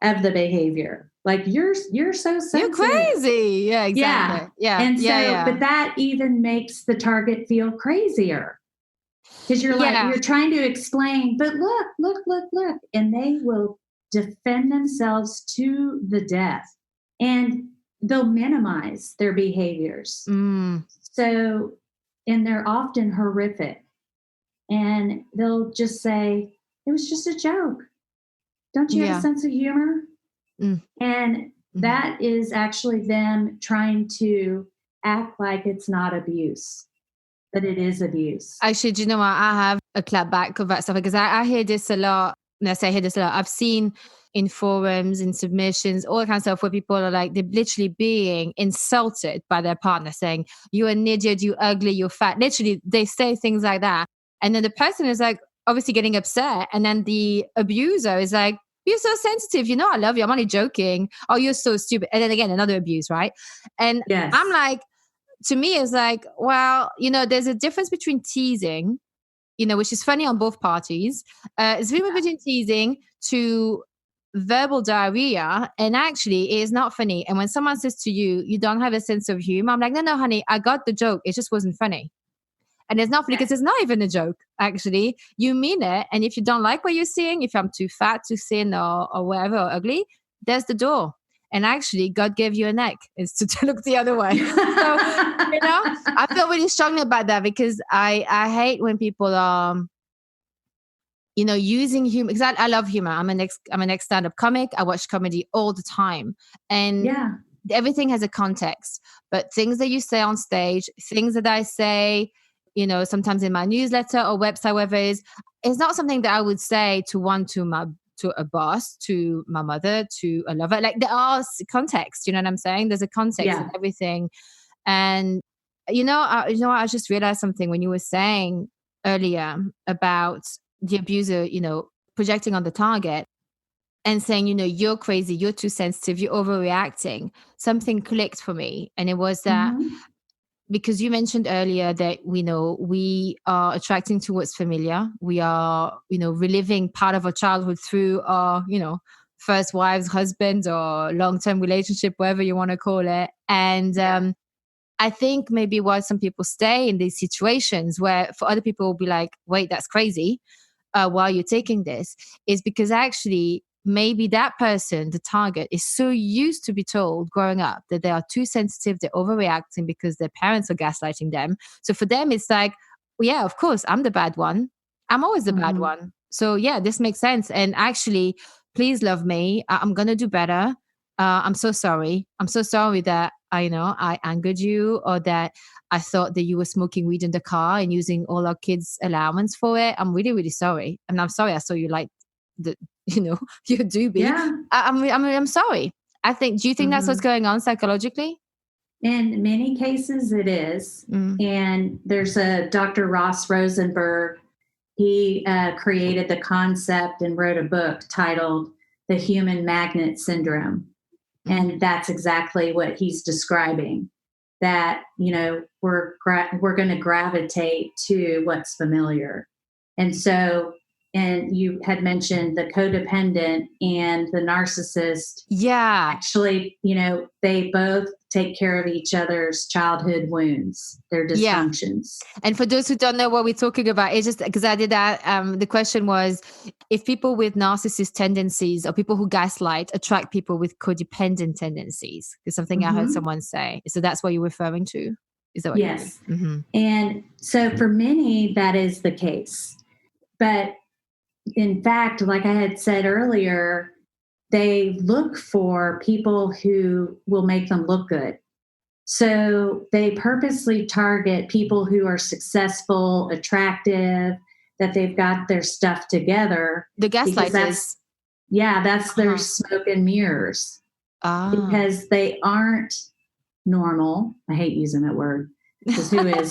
of the behavior. Like you're so sensitive. You're crazy. Yeah, exactly. Yeah. And so, yeah. But that even makes the target feel crazier. Because you're like, you're trying to explain, but look. And they will defend themselves to the death. And they'll minimize their behaviors. So, and they're often horrific. And they'll just say, it was just a joke. Don't you have a sense of humor? And that is actually them trying to act like it's not abuse, but it is abuse. Actually, do you know what? I have a clap back of that stuff because I hear this a lot. When I say I hear this a lot, I've seen in forums, in submissions, all kinds of stuff where people are like, they're literally being insulted by their partner saying, you're an idiot, you ugly, you're fat. Literally, they say things like that. And then the person is like, obviously getting upset. And then the abuser is like, you're so sensitive. You know, I love you. I'm only joking. Oh, you're so stupid. And then again, another abuse, right? And I'm like, to me, it's like, well, there's a difference between teasing, which is funny on both parties. It's a difference between teasing to verbal diarrhea. And actually, it is not funny. And when someone says to you, you don't have a sense of humor, I'm like, no, honey, I got the joke. It just wasn't funny. And it's not funny because it's not even a joke, actually. You mean it. And if you don't like what you're seeing, if I'm too fat, too thin, or whatever, or ugly, there's the door. And actually, God gave you a neck is to look the other way. So, I feel really strongly about that because I hate when people are, using humor. Because I love humor. I'm an ex stand-up comic. I watch comedy all the time. And everything has a context, but things that you say on stage, things that I say, sometimes in my newsletter or website, whatever it is, it's not something that I would say to a boss, to my mother, to a lover. Like there are context, you know what I'm saying? There's a context in everything. And, I just realized something when you were saying earlier about the abuser, projecting on the target and saying, you're crazy, you're too sensitive, you're overreacting. Something clicked for me. And it was that because you mentioned earlier that we are attracting to what's familiar. We are, reliving part of our childhood through our, first wives, husbands, or long-term relationship, whatever you want to call it. And I think maybe why some people stay in these situations where for other people will be like, wait, that's crazy. While you're taking this is because actually maybe that person, the target, is so used to be told growing up that they are too sensitive, they're overreacting because their parents are gaslighting them. So for them, it's like, well, yeah, of course, I'm the bad one. I'm always the bad one. So yeah, this makes sense. And actually, please love me. I'm going to do better. I'm so sorry. I'm so sorry that I angered you, or that I thought that you were smoking weed in the car and using all our kids' allowance for it. I'm really, really sorry. And I'm sorry I saw you like your doobie. Yeah. I'm sorry. Do you think that's what's going on psychologically? In many cases, it is. And there's a Dr. Ross Rosenberg. He created the concept and wrote a book titled The Human Magnet Syndrome. And that's exactly what he's describing, that, we're going to gravitate to what's familiar. And so, and you had mentioned the codependent and the narcissist. Yeah. Actually, they both take care of each other's childhood wounds, their dysfunctions. Yeah. And for those who don't know what we're talking about, it's just because I did that. The question was if people with narcissist tendencies or people who gaslight attract people with codependent tendencies. It's something I heard someone say. So that's what you're referring to? Is that what Yes. And so for many, that is the case. But in fact, like I had said earlier, they look for people who will make them look good. So they purposely target people who are successful, attractive, that they've got their stuff together. The gaslighters. That's their smoke and mirrors. Because they aren't normal. I hate using that word. Because who is?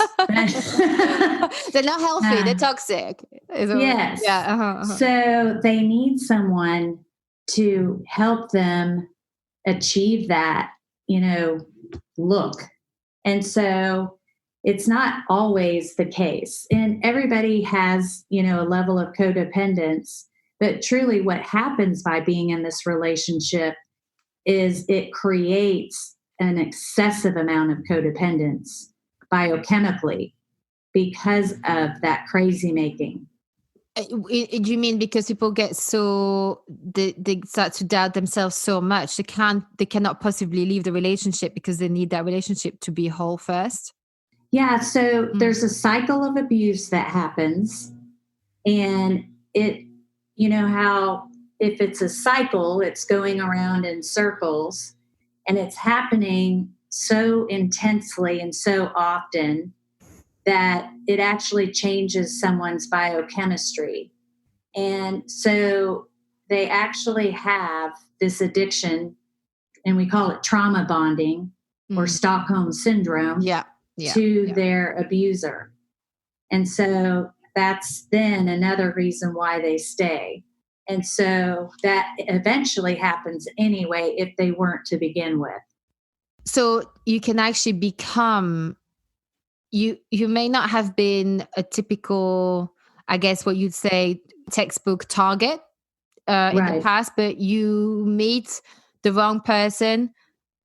They're not healthy. They're toxic. Yes. Yeah. So they need someone to help them achieve that, look. And so it's not always the case. And everybody has, a level of codependence. But truly what happens by being in this relationship is it creates an excessive amount of codependence biochemically because of that crazy making. Do you mean because people get they start to doubt themselves so much they cannot possibly leave the relationship because they need that relationship to be whole first? Yeah, so there's a cycle of abuse that happens, and it, how if it's a cycle, it's going around in circles, and it's happening so intensely and so often that it actually changes someone's biochemistry. And so they actually have this addiction, and we call it trauma bonding or Stockholm syndrome to their abuser. And so that's then another reason why they stay. And so that eventually happens anyway if they weren't to begin with. So you can actually become, you may not have been a typical, I guess what you'd say, textbook target in the past, but you meet the wrong person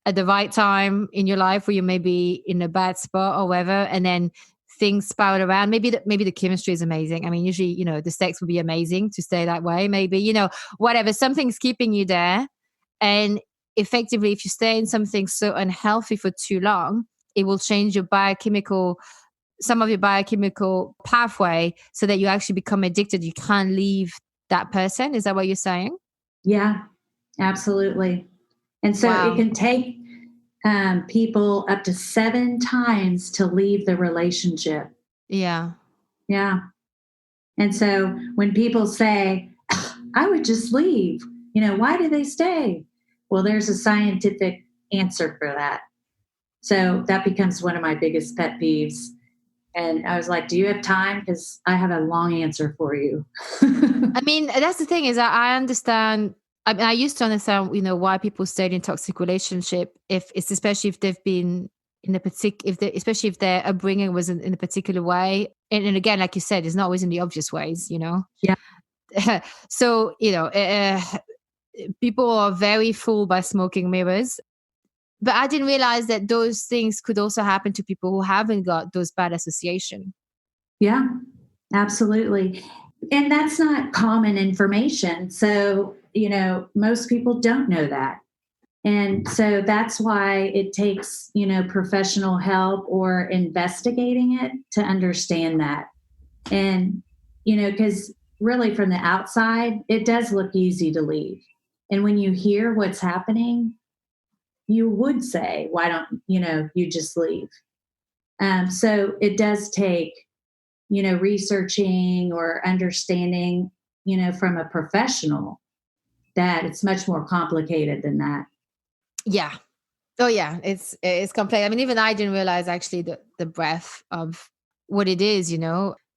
at the right time in your life where you may be in a bad spot or whatever, and then things spout around. Maybe the chemistry is amazing. I mean, usually, the sex would be amazing to stay that way. Maybe, whatever, something's keeping you there. And effectively, if you stay in something so unhealthy for too long, it will change some of your biochemical pathway so that you actually become addicted. You can't leave that person. Is that what you're saying? Yeah, absolutely. And so it can take people up to 7 times to leave the relationship. Yeah. Yeah. And so when people say, I would just leave, why do they stay? Well, there's a scientific answer for that. So that becomes one of my biggest pet peeves. And I was like, do you have time? Because I have a long answer for you. I mean, that's the thing is I understand. I mean, I used to understand, why people stayed in toxic relationship if it's especially if they've been in a particular, especially if their upbringing was in a particular way. And again, like you said, it's not always in the obvious ways, Yeah. So, people are very fooled by smoking mirrors. But I didn't realize that those things could also happen to people who haven't got those bad association. Yeah, absolutely. And that's not common information. So, most people don't know that. And so that's why it takes, professional help or investigating it to understand that. And, because really from the outside, it does look easy to leave. And when you hear what's happening, you would say, why don't, you just leave? So it does take, researching or understanding, from a professional that it's much more complicated than that. Yeah. Oh yeah. It's complex. I mean, even I didn't realize actually the breadth of what it is,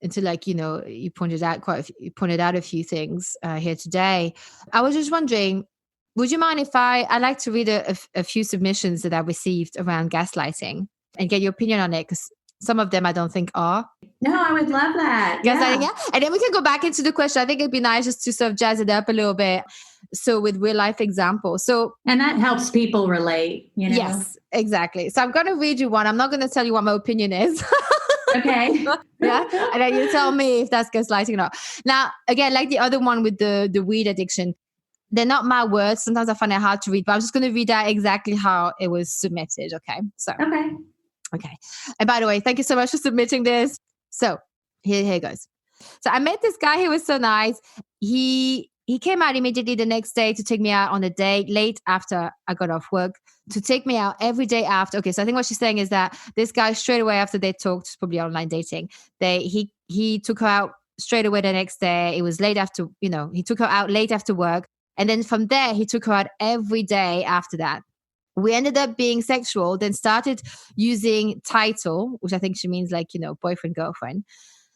until like, you pointed out a few things here today. I was just wondering, would you mind if I like to read a few submissions that I received around gaslighting and get your opinion on it? Because some of them I don't think are. No, I would love that. Gaslighting, yeah. And then we can go back into the question. I think it'd be nice just to sort of jazz it up a little bit. So with real life examples. And that helps people relate, Yes, exactly. So I'm going to read you one. I'm not going to tell you what my opinion is. Okay. Yeah. And then you tell me if that's gaslighting or not. Now, again, like the other one with the weed addiction, they're not my words. Sometimes I find it hard to read, but I'm just going to read out exactly how it was submitted. Okay. So, okay. And by the way, thank you so much for submitting this. So here goes. So I met this guy. He was so nice. He came out immediately the next day to take me out on a date late after I got off work, to take me out every day after. Okay, so I think what she's saying is that this guy straight away after they talked, probably online dating, he took her out straight away the next day. It was late after, he took her out late after work. And then from there, he took her out every day after that. We ended up being sexual, then started using title, which I think she means like, boyfriend, girlfriend.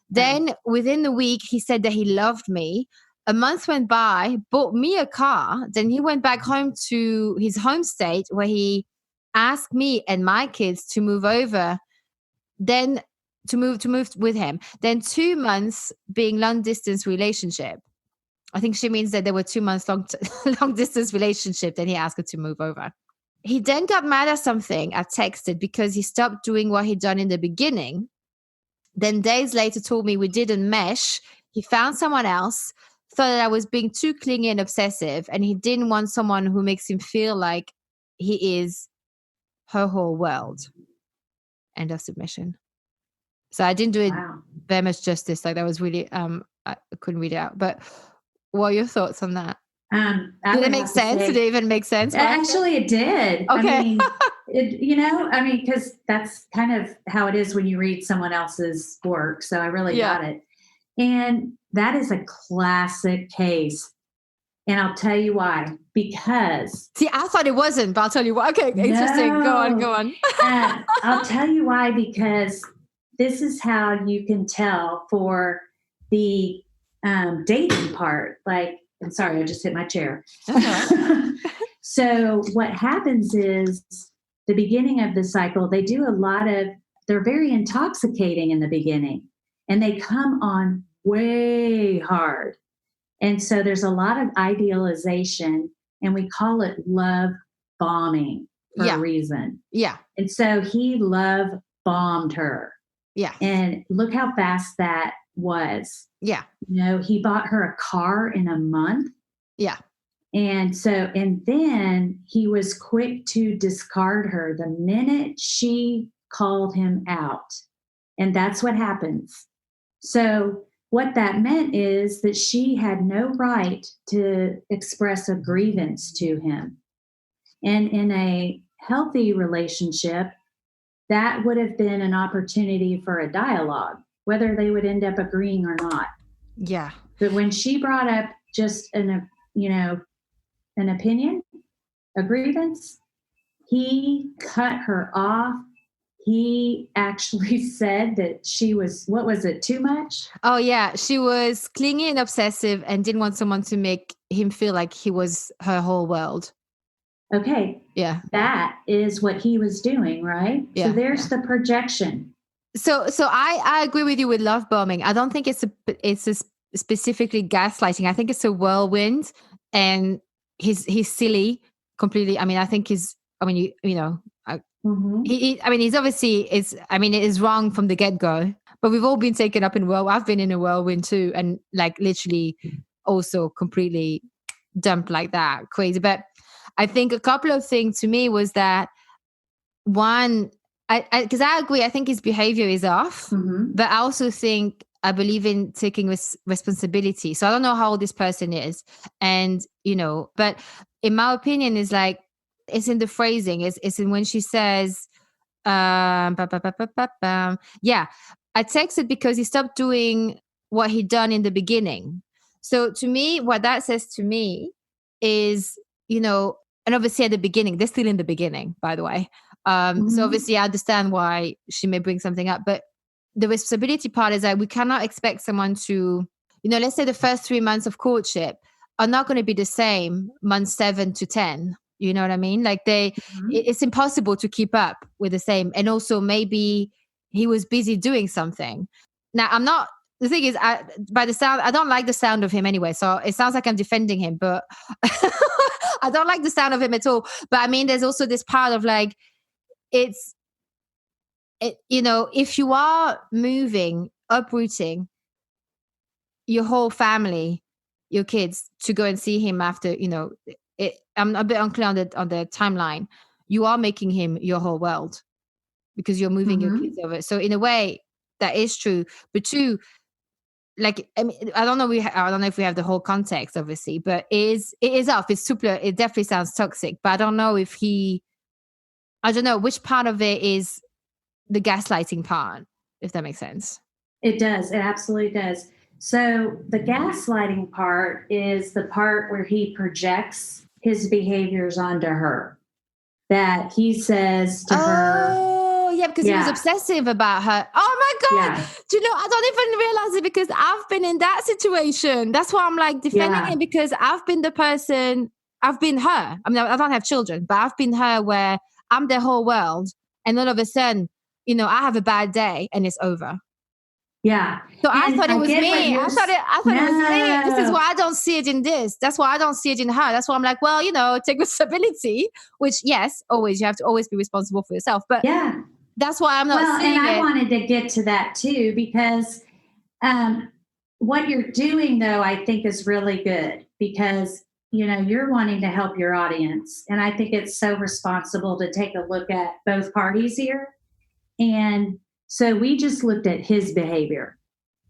Then within the week, he said that he loved me. A month went by, bought me a car. Then he went back home to his home state where he asked me and my kids to move over. Then to move with him. Then 2 months being long distance relationship. I think she means that there were 2 months long distance relationship. Then he asked her to move over. He then got mad at something I texted because he stopped doing what he'd done in the beginning. Then days later told me we didn't mesh. He found someone else, thought that I was being too clingy and obsessive, and he didn't want someone who makes him feel like he is her whole world. End of submission. So I didn't do it very much justice. Like that was really, I couldn't read it out. But what are your thoughts on that? Did it make sense? Did it even make sense? Actually, it did. Okay. Because that's kind of how it is when you read someone else's work. So I really got it. And that is a classic case. And I'll tell you why. Because... See, I thought it wasn't, but I'll tell you why. Okay, interesting. No. Go on. I'll tell you why, because this is how you can tell for the dating part. Like, I'm sorry, I just hit my chair. Okay. So what happens is the beginning of the cycle, they do they're very intoxicating in the beginning and they come on way hard. And so there's a lot of idealization and we call it love bombing for a reason. Yeah. And so he love bombed her. Yeah. And look how fast that was. Yeah. He bought her a car in a month. Yeah. And then he was quick to discard her the minute she called him out. And that's what happens. So what that meant is that she had no right to express a grievance to him. And in a healthy relationship, that would have been an opportunity for a dialogue, whether they would end up agreeing or not. Yeah. But when she brought up just an opinion, a grievance, he cut her off. He actually said that she was, what was it, too much? Oh, yeah. She was clingy and obsessive and didn't want someone to make him feel like he was her whole world. Okay. Yeah. That is what he was doing, right? Yeah, So there's the projection. So I agree with you with love bombing. I don't think it's specifically gaslighting. I think it's a whirlwind, and he's silly completely. I mean, I think he's. I mean, you know, I mean, he's obviously it is wrong from the get go. But we've all been taken up in I've been in a whirlwind too, and like literally also completely dumped like that, crazy. But I think a couple of things to me was that one, because I agree, I think his behavior is off, but I also think I believe in taking responsibility. So I don't know how old this person is, and but in my opinion, is like it's in the phrasing. It's in when she says, yeah, I texted because he stopped doing what he'd done in the beginning. So to me, what that says to me is, and obviously at the beginning, they're still in the beginning, by the way. So obviously I understand why she may bring something up, but the responsibility part is that we cannot expect someone to, let's say the first 3 months of courtship are not going to be the same months 7 to 10. You know what I mean? Like it's impossible to keep up with the same. And also maybe he was busy doing something. Now the thing is, by the sound, I don't like the sound of him anyway. So it sounds like I'm defending him, but I don't like the sound of him at all. But I mean, there's also this part of like, if you are moving, uprooting your whole family, your kids to go and see him after, I'm a bit unclear on the timeline. You are making him your whole world because you're moving your kids over. So in a way, that is true. But two, like, I mean, I don't know if we have the whole context, obviously, but it is off. It's super. It definitely sounds toxic, but I don't know I don't know which part of it is the gaslighting part, if that makes sense. It does. It absolutely does. So the gaslighting part is the part where he projects his behaviors onto her. That he says to her. Oh, yeah, because he was obsessive about her. Oh my God. Yeah. Do you know, I don't even realize it because I've been in that situation. That's why I'm like defending him, because I've been the person, I've been her. I mean, I don't have children, but I've been her where I'm the whole world. And all of a sudden, I have a bad day and it's over. Yeah. So I thought it was me. I thought it was me. This is why I don't see it in this. That's why I don't see it in her. That's why I'm like, well, take responsibility, which yes, always, you have to always be responsible for yourself. But that's why I'm not seeing it. And I wanted to get to that too, because what you're doing though, I think is really good because, you're wanting to help your audience. And I think it's so responsible to take a look at both parties here. And so we just looked at his behavior.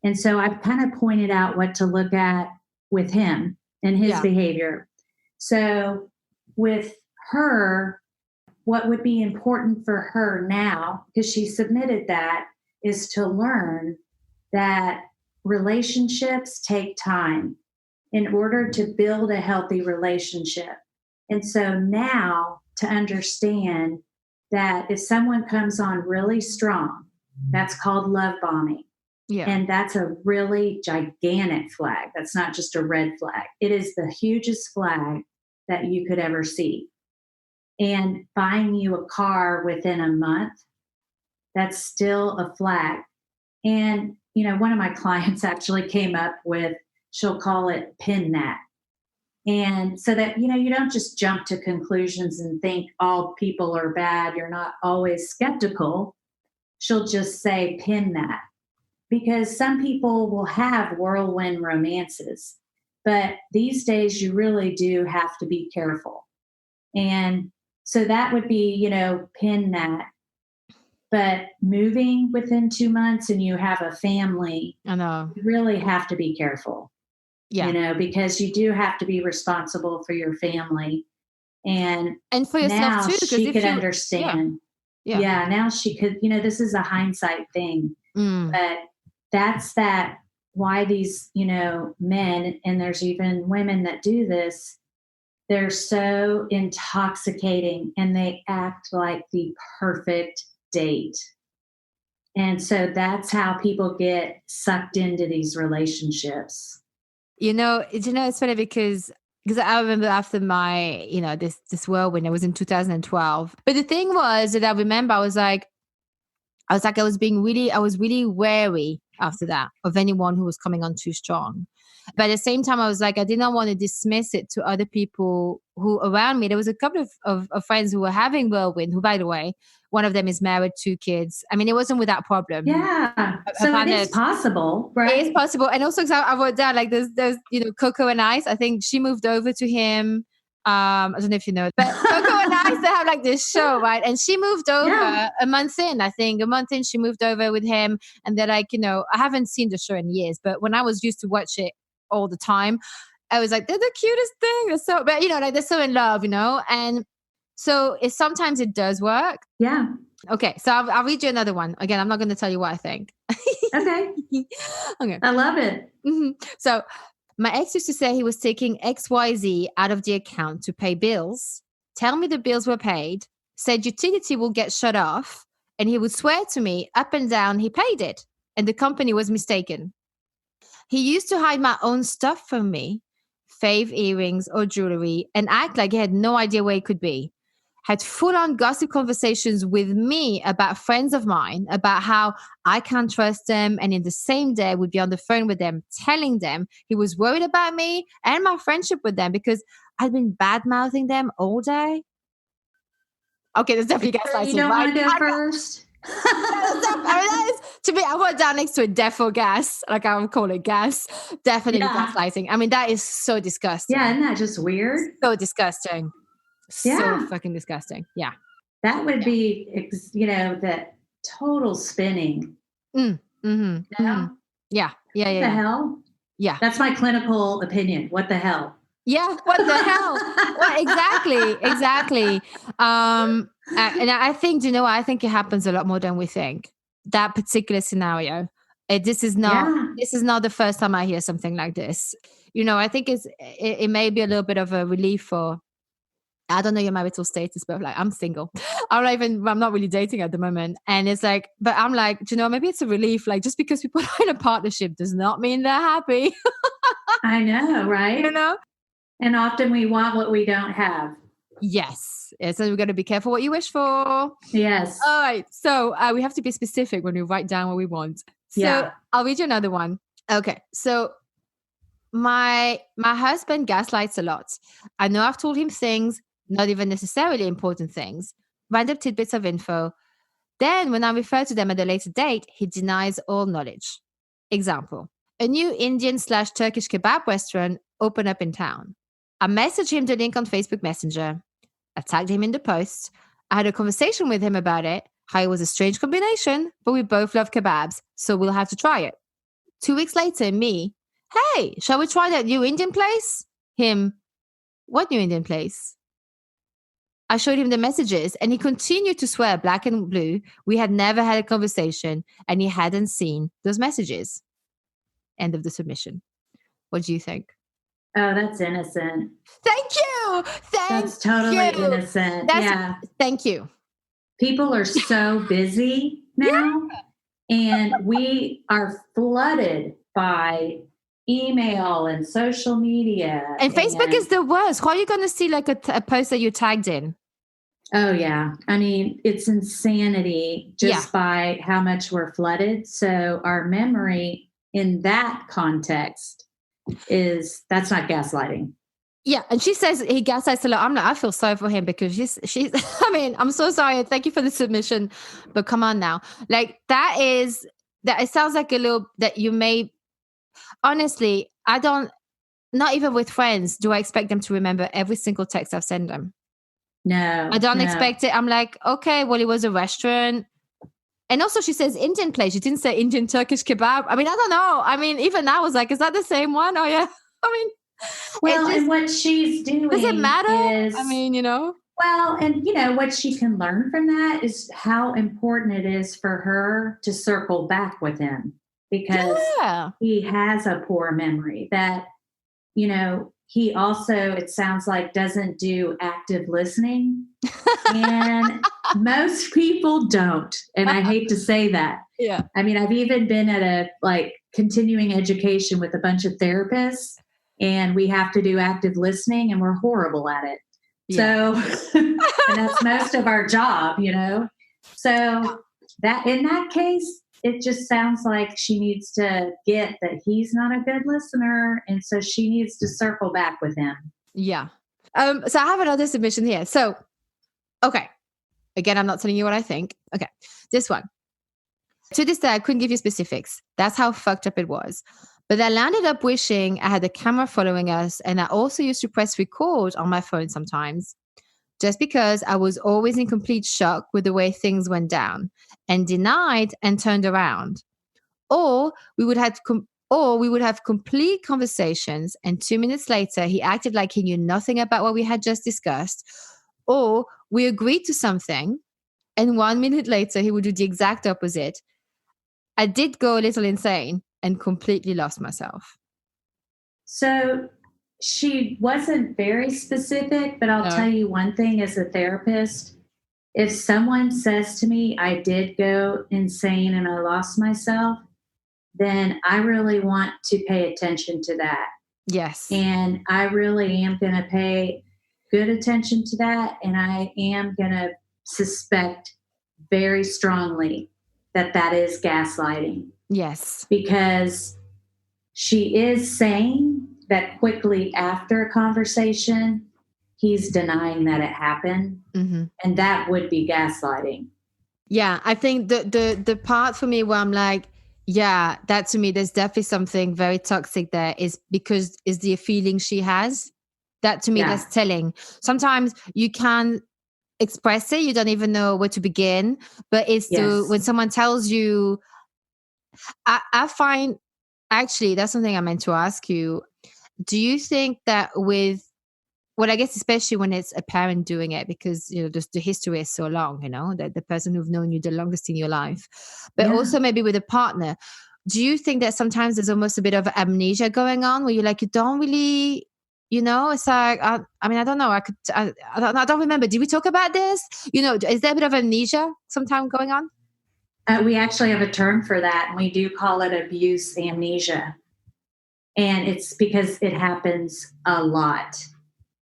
And so I've kind of pointed out what to look at with him and his behavior. So with her, what would be important for her now, because she submitted that, is to learn that relationships take time in order to build a healthy relationship. And so now to understand that if someone comes on really strong, that's called love bombing. Yeah. And that's a really gigantic flag. That's not just a red flag. It is the hugest flag that you could ever see. And buying you a car within a month, that's still a flag. And, one of my clients actually came up with, she'll call it pin that. And so that, you don't just jump to conclusions and think all people are bad. You're not always skeptical. She'll just say pin that. Because some people will have whirlwind romances, but these days you really do have to be careful. And so that would be, pin that. But moving within 2 months and you have a family, I know, you really have to be careful. Yeah. Because you do have to be responsible for your family. And for yourself now too, because she if could you, yeah, understand. yeah. Yeah, now she could, this is a hindsight thing. Mm. But that's that why these, men, and there's even women that do this, they're so intoxicating and they act like the perfect date. And so that's how people get sucked into these relationships. It's funny because I remember after my, this whirlwind, it was in 2012. But the thing was that I remember I was really wary after that of anyone who was coming on too strong. But at the same time, I was like, I did not want to dismiss it to other people who around me. There was a couple of friends who were having whirlwind, who, by the way, one of them is married, 2 kids. I mean, it wasn't without problem. Yeah. So it is possible, right? It is possible. And also, because I wrote down, like, there's Coco and Ice. I think she moved over to him. I don't know if you know, but Coco and I used to have like this show, right? And she moved over a month in, I think. A month in, she moved over with him. And they're like, I haven't seen the show in years, but when I was used to watch it all the time, I was like, they're the cutest thing. They're so in love, And so sometimes it does work. Yeah. Okay, so I'll read you another one. Again, I'm not going to tell you what I think. Okay. Okay. I love it. Mm-hmm. So my ex used to say he was taking XYZ out of the account to pay bills, tell me the bills were paid, said utility will get shut off, and he would swear to me up and down he paid it, and the company was mistaken. He used to hide my own stuff from me, fave earrings or jewelry, and act like he had no idea where it could be. Had full-on gossip conversations with me about friends of mine, about how I can't trust them, and in the same day would be on the phone with them, telling them he was worried about me and my friendship with them because I'd been bad-mouthing them all day. Okay, that's definitely gaslighting. You don't want to go first? To me, I wrote down next to it, death or gas. Like I would call it gas. Definitely gaslighting. I mean, that is so disgusting. Yeah, isn't that just weird? So disgusting. So fucking disgusting. Yeah. That would be, the total spinning. Mm-hmm. Yeah. Yeah. What the hell? Yeah. That's my clinical opinion. What the hell? Yeah. What the hell? Well, exactly. And I think, I think it happens a lot more than we think. That particular scenario. This is not the first time I hear something like this. I think it may be a little bit of a relief for, I don't know your marital status, but like I'm single. I'm not really dating at the moment. And it's like, but I'm like, maybe it's a relief. Like just because people are in a partnership does not mean they're happy. I know, right? And often we want what we don't have. Yes. So we've got to be careful what you wish for. Yes. All right. So we have to be specific when we write down what we want. So I'll read you another one. Okay. So my husband gaslights a lot. I know I've told him things, not even necessarily important things, random tidbits of info. Then when I refer to them at a later date, he denies all knowledge. Example, a new Indian/Turkish kebab restaurant opened up in town. I messaged him the link on Facebook Messenger. I tagged him in the post. I had a conversation with him about it, how it was a strange combination, but we both love kebabs, so we'll have to try it. 2 weeks later, me, hey, shall we try that new Indian place? Him, what new Indian place? I showed him the messages and he continued to swear black and blue we had never had a conversation and he hadn't seen those messages. End of the submission. What do you think? Oh, that's innocent. Thank you. That's totally innocent. Thank you. People are so busy now and we are flooded by email and social media. And Facebook is the worst. How are you going to see like a post that you tagged in? Oh, yeah. I mean, it's insanity just by how much we're flooded. So our memory in that context that's not gaslighting. Yeah. And she says he gaslights a lot. I feel sorry for him because she's, I mean, I'm so sorry. Thank you for the submission, but come on now. Like it sounds like a little that you may, honestly, not even with friends, do I expect them to remember every single text I've sent them. No. I don't expect it. I'm like, okay, well, it was a restaurant. And also she says Indian place. She didn't say Indian Turkish kebab. I mean, I don't know. I mean, even I was like, is that the same one? Oh, yeah. I mean, It Well, just and what she's does it doing matter? I is, mean, well, and what she can learn from that is how important it is for her to circle back with him because yeah. he has a poor memory that, he also, it sounds like, doesn't do active listening. And most people don't. And I hate to say that. Yeah. I mean, I've even been at a continuing education with a bunch of therapists, and we have to do active listening, and we're horrible at it. Yeah. So, and that's most of our job. So, that in that case, it just sounds like she needs to get that he's not a good listener. And so she needs to circle back with him. Yeah. So I have another submission here. So, okay. Again, I'm not telling you what I think. Okay. This one. To this day, I couldn't give you specifics. That's how fucked up it was. But I landed up wishing I had a camera following us, and I also used to press record on my phone sometimes, just because I was always in complete shock with the way things went down, and denied and turned around. Or we would have complete conversations, and 2 minutes later, he acted like he knew nothing about what we had just discussed. Or we agreed to something, and 1 minute later, he would do the exact opposite. I did go a little insane and completely lost myself. So she wasn't very specific, but I'll No. tell you one thing as a therapist. If someone says to me, I did go insane and I lost myself, then I really want to pay attention to that. Yes. And I really am going to pay good attention to that. And I am going to suspect very strongly that that is gaslighting Yes. because she is saying that quickly after a conversation, he's denying that it happened. Mm-hmm. And that would be gaslighting. Yeah, I think the part for me where I'm like, yeah, that to me, there's definitely something very toxic there is because is the feeling she has. That to me, Yeah. that's telling. Sometimes you can express it, you don't even know where to begin. But it's Yes. when someone tells you, I find actually that's something I meant to ask you. Do you think that well, I guess especially when it's a parent doing it, because just the history is so long, that the person who've known you the longest in your life, but Yeah. also maybe with a partner. Do you think that sometimes there's almost a bit of amnesia going on where you're like, you don't really, it's like, I mean, I don't know. I don't remember. Did we talk about this? Is there a bit of amnesia sometime going on? We actually have a term for that, and we do call it abuse amnesia. And it's because it happens a lot.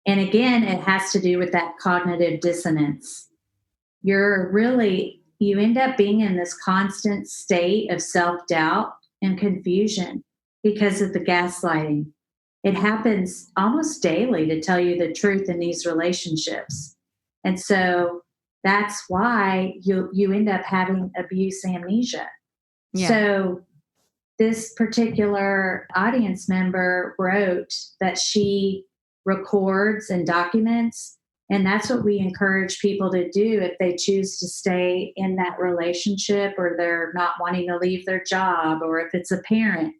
And again, it has to do with that cognitive dissonance. You end up being in this constant state of self doubt and confusion because of the gaslighting. It happens almost daily to tell you the truth in these relationships. And so that's why you end up having abuse amnesia. Yeah. So this particular audience member wrote that she records and documents. And that's what we encourage people to do if they choose to stay in that relationship or they're not wanting to leave their job, or if it's a parent,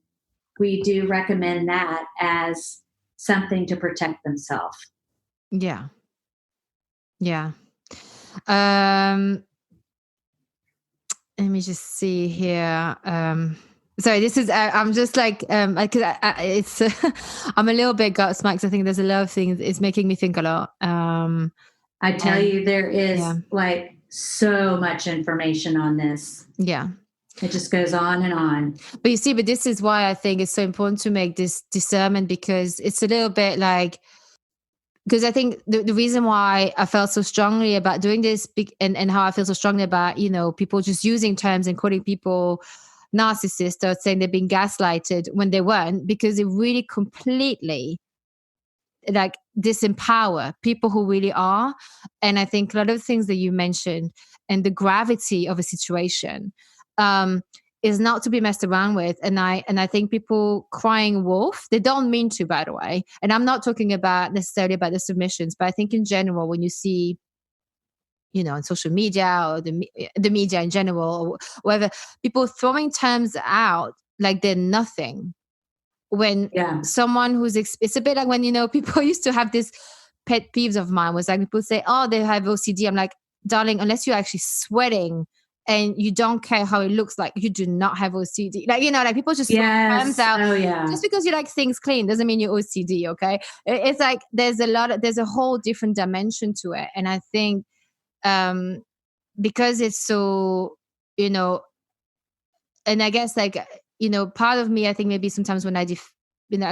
we do recommend that as something to protect themselves. Yeah. Yeah. Let me just see here. Sorry, this is, I'm just like, it's, I'm a little bit gobsmacked. I think there's a lot of things. It's making me think a lot. I tell you, there is yeah. So much information on this. Yeah. It just goes on and on. But you see, but this is why I think it's so important to make this discernment, because it's a little bit like, because I think the reason why I felt so strongly about doing this and how I feel so strongly about, people just using terms and calling people narcissists or saying they've been gaslighted when they weren't, because it really completely like disempower people who really are. And I think a lot of things that you mentioned and the gravity of a situation is not to be messed around with. And I think people crying wolf, they don't mean to, by the way. And I'm not talking about necessarily about the submissions, but I think in general, when you see, on social media or the media in general, or whatever, people throwing terms out like they're nothing. when Yeah. someone who's, it's a bit like when, people used to have this pet peeves of mine was like people say, oh, they have OCD. I'm like, darling, unless you're actually sweating and you don't care how it looks like, you do not have OCD. Like, like people just throw terms Yes. out. Oh, yeah. Just because you like things clean doesn't mean you're OCD. Okay. It's like, there's a whole different dimension to it. And I think, because it's so, and I guess like, part of me, I think maybe sometimes when I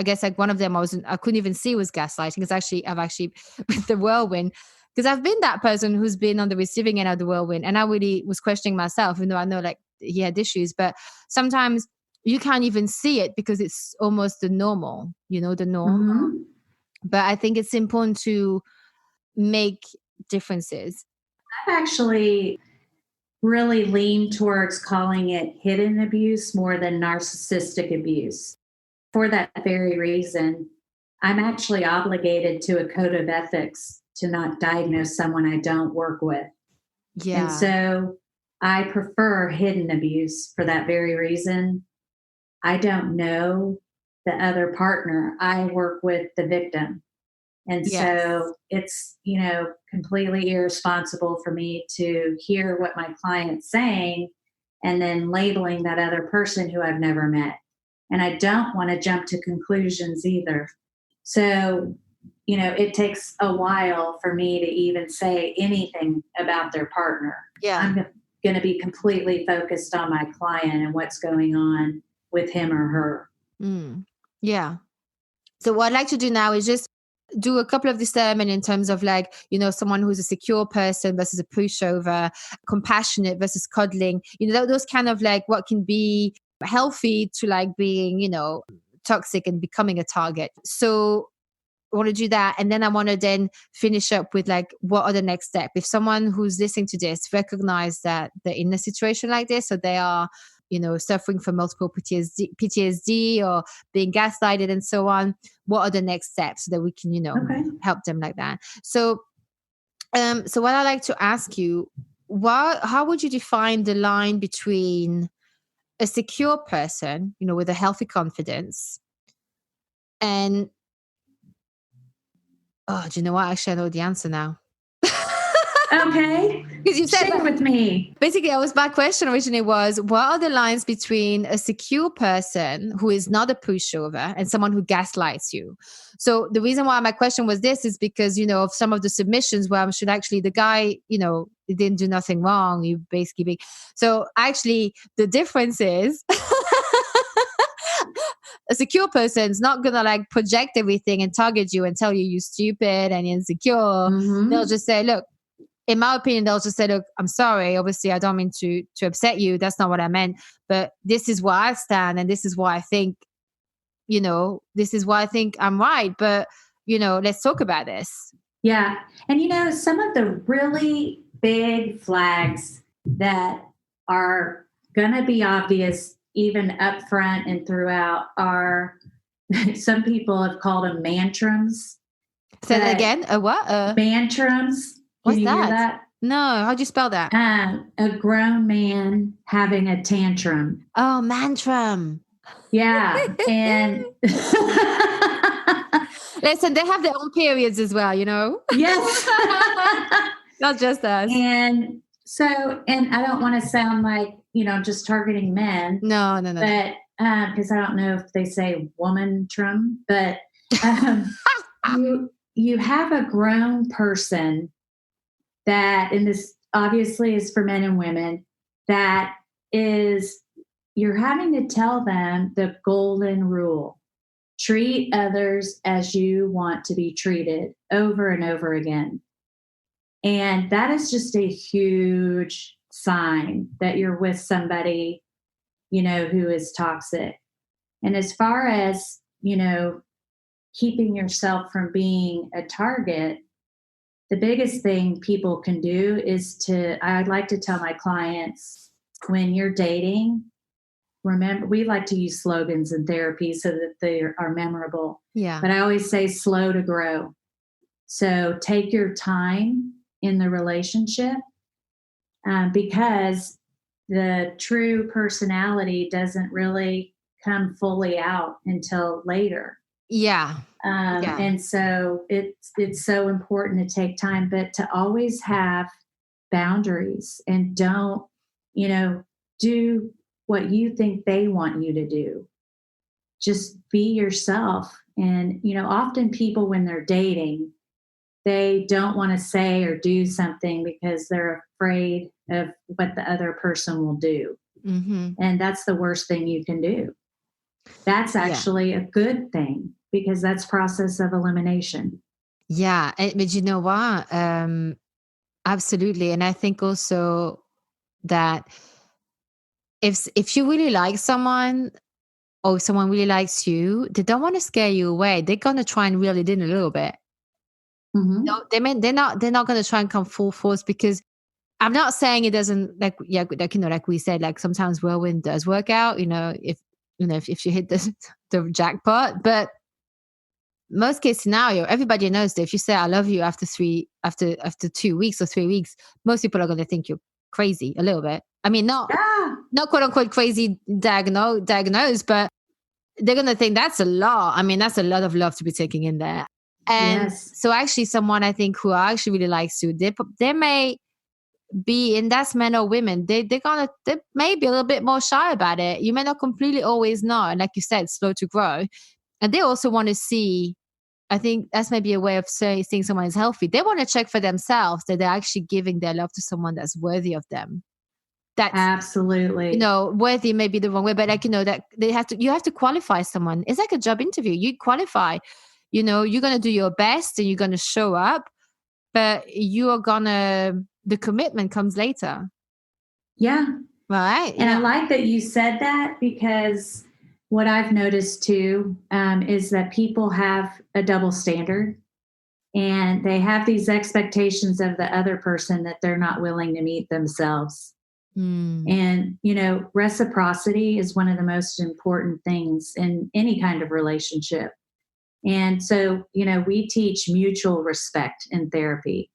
guess like one of them I couldn't even see was gaslighting. It's actually, I've actually with the whirlwind, because I've been that person who's been on the receiving end of the whirlwind, and I really was questioning myself, even though I know like he had issues, but sometimes you can't even see it because it's almost the normal, the norm. Mm-hmm. But I think it's important to make differences. I've actually really leaned towards calling it hidden abuse more than narcissistic abuse. For that very reason, I'm actually obligated to a code of ethics to not diagnose someone I don't work with. Yeah. And so I prefer hidden abuse for that very reason. I don't know the other partner. I work with the victim. And Yes. so it's, completely irresponsible for me to hear what my client's saying and then labeling that other person who I've never met. And I don't want to jump to conclusions either. So, it takes a while for me to even say anything about their partner. Yeah. I'm going to be completely focused on my client and what's going on with him or her. Yeah. So what I'd like to do now is just do a couple of discernment in terms of like, someone who's a secure person versus a pushover, compassionate versus cuddling, those kind of like what can be healthy to like being, toxic and becoming a target. So I want to do that. And then I want to then finish up with like, what are the next steps? If someone who's listening to this recognize that they're in a situation like this, so they are, suffering from multiple PTSD or being gaslighted and so on, what are the next steps so that we can, help them like that? So, so what I'd like to ask you, how would you define the line between a secure person, with a healthy confidence and, oh, do you know what? Actually, I know the answer now. Okay. Because you said share with me. Basically, my question originally was, what are the lines between a secure person who is not a pushover and someone who gaslights you? So the reason why my question was this is because, of some of the submissions where I'm sure actually the guy, he didn't do nothing wrong. You basically so actually the difference is a secure person is not going to like project everything and target you and tell you you're stupid and insecure. Mm-hmm. They'll just say, look, in my opinion, they'll just say, look, I'm sorry. Obviously, I don't mean to upset you. That's not what I meant. But this is where I stand. And this is why I think, this is why I think I'm right. But, let's talk about this. Yeah. And, some of the really big flags that are going to be obvious even up front and throughout are some people have called them mantrums. Say that again. A what? Mantrums. What's Can you that? hear that? No. How'd you spell that? A grown man having a tantrum. Oh, mantrum. Yeah. And listen, they have their own periods as well, Yes. Not just us. And so, and I don't want to sound like, just targeting men. No. But because I don't know if they say woman trum, but you have a grown person that, and this obviously is for men and women, that is, you're having to tell them the golden rule. Treat others as you want to be treated over and over again. And that is just a huge sign that you're with somebody, who is toxic. And as far as, keeping yourself from being a target, the biggest thing people can do is I'd like to tell my clients, when you're dating, remember, we like to use slogans in therapy so that they are memorable. Yeah. But I always say slow to grow. So take your time in the relationship because the true personality doesn't really come fully out until later. Yeah. Yeah. And so it's so important to take time, but to always have boundaries and don't, do what you think they want you to do. Just be yourself. And, often people, when they're dating, they don't want to say or do something because they're afraid of what the other person will do. Mm-hmm. And that's the worst thing you can do. That's actually a good thing because that's process of elimination. Yeah. But you know what? Absolutely. And I think also that if you really like someone, or if someone really likes you, they don't want to scare you away. They're gonna try and reel it in a little bit. Mm-hmm. No, they're not gonna try and come full force, because I'm not saying it doesn't, like we said, like sometimes whirlwind does work out, if you hit the jackpot. But most case scenario, everybody knows that if you say I love you after 2 weeks or 3 weeks, most people are gonna think you're crazy a little bit. I mean, Yeah. not quote unquote crazy diagnosed, but they're going to think that's a lot. I mean, that's a lot of love to be taking in there. And Yes. so actually someone I think who actually really likes you, they may be, and that's men or women, they may be a little bit more shy about it. You may not completely always know. And like you said, slow to grow. And they also want to see, I think that's maybe a way of seeing someone is healthy. They want to check for themselves that they're actually giving their love to someone that's worthy of them. That's, Absolutely. worthy may be the wrong way, but that you have to qualify someone. It's like a job interview. You qualify, you're going to do your best and you're going to show up, but the commitment comes later. Yeah. Right. And I like that you said that because what I've noticed too is that people have a double standard and they have these expectations of the other person that they're not willing to meet themselves. Mm. And, reciprocity is one of the most important things in any kind of relationship. And so, we teach mutual respect in therapy,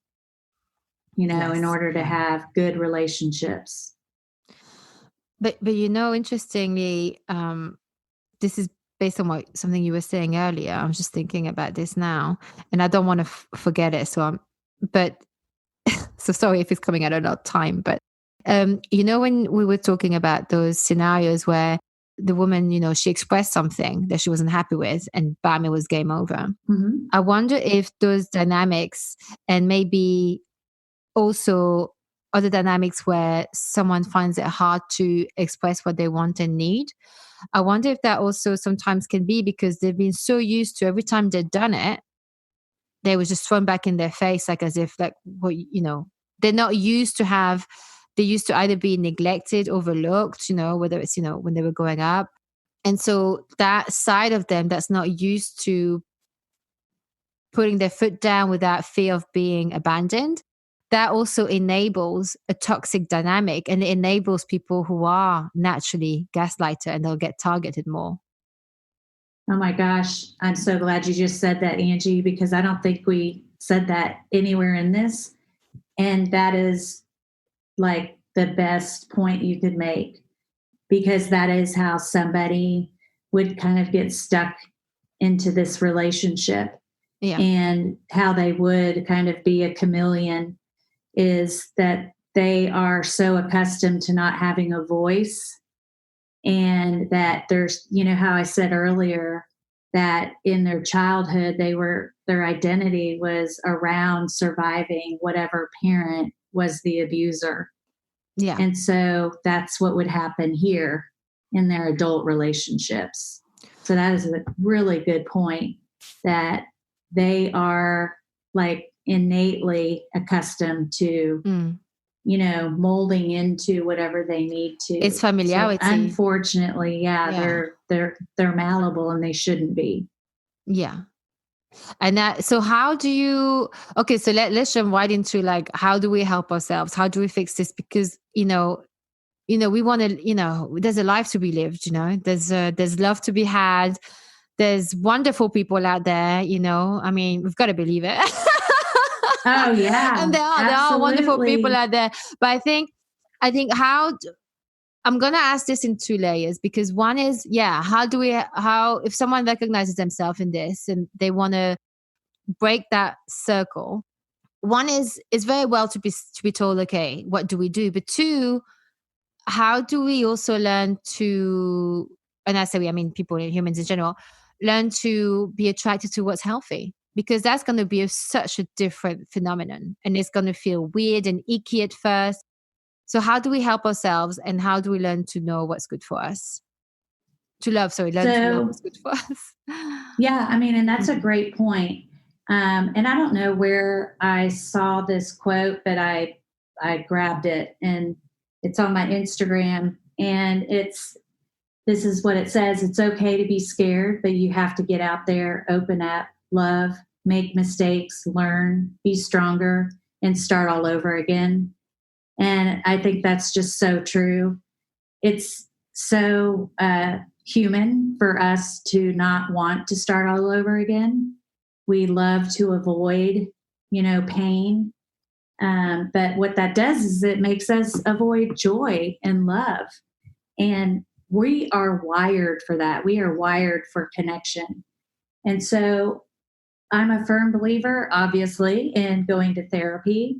in Yes. order to Yeah. have good relationships. But interestingly, this is based on something you were saying earlier. I'm just thinking about this now, and I don't want to forget it. But so sorry if it's coming out of our time, but when we were talking about those scenarios where the woman, she expressed something that she wasn't happy with, and bam, it was game over. Mm-hmm. I wonder if those dynamics, and maybe also other dynamics where someone finds it hard to express what they want and need. I wonder if that also sometimes can be because they've been so used to every time they've done it, they was just thrown back in their face, like as if they're not used to have. They used to either be neglected, overlooked, whether it's when they were growing up, and so that side of them that's not used to putting their foot down without fear of being abandoned, that also enables a toxic dynamic, and it enables people who are naturally gaslighter, and they'll get targeted more. Oh my gosh. I'm so glad you just said that, Angie, because I don't think we said that anywhere in this. And that is like the best point you could make because that is how somebody would kind of get stuck into this relationship Yeah. and how they would kind of be a chameleon is that they are so accustomed to not having a voice and that there's how I said earlier that in their childhood their identity was around surviving whatever parent was the abuser. Yeah. And so that's what would happen here in their adult relationships. So that is a really good point that they are like innately accustomed to molding into whatever they need to. It's familiarity. So unfortunately, they're malleable and they shouldn't be. Yeah. And so how do you, okay, so let's jump right into like, how do we help ourselves? How do we fix this? Because, we want to, there's a life to be lived, there's love to be had. There's wonderful people out there, I mean, we've got to believe it. Oh yeah. And there are wonderful people out there. But I think I'm going to ask this in two layers, because one is, if someone recognizes themselves in this and they want to break that circle, one is, it's very well to be told, okay, what do we do? But two, how do we also learn to, and I say we, I mean people, humans in general, learn to be attracted to what's healthy? Because that's going to be such a different phenomenon, and it's going to feel weird and icky at first. So how do we help ourselves, and how do we learn to know what's good for us? Learn to love what's good for us. Yeah, I mean, and that's a great point. And I don't know where I saw this quote, but I grabbed it, and it's on my Instagram, and this is what it says: it's okay to be scared, but you have to get out there, open up, love, make mistakes, learn, be stronger, and start all over again. And I think that's just so true. It's so human for us to not want to start all over again. We love to avoid, pain. But what that does is it makes us avoid joy and love. And we are wired for that. We are wired for connection. And so I'm a firm believer, obviously, in going to therapy.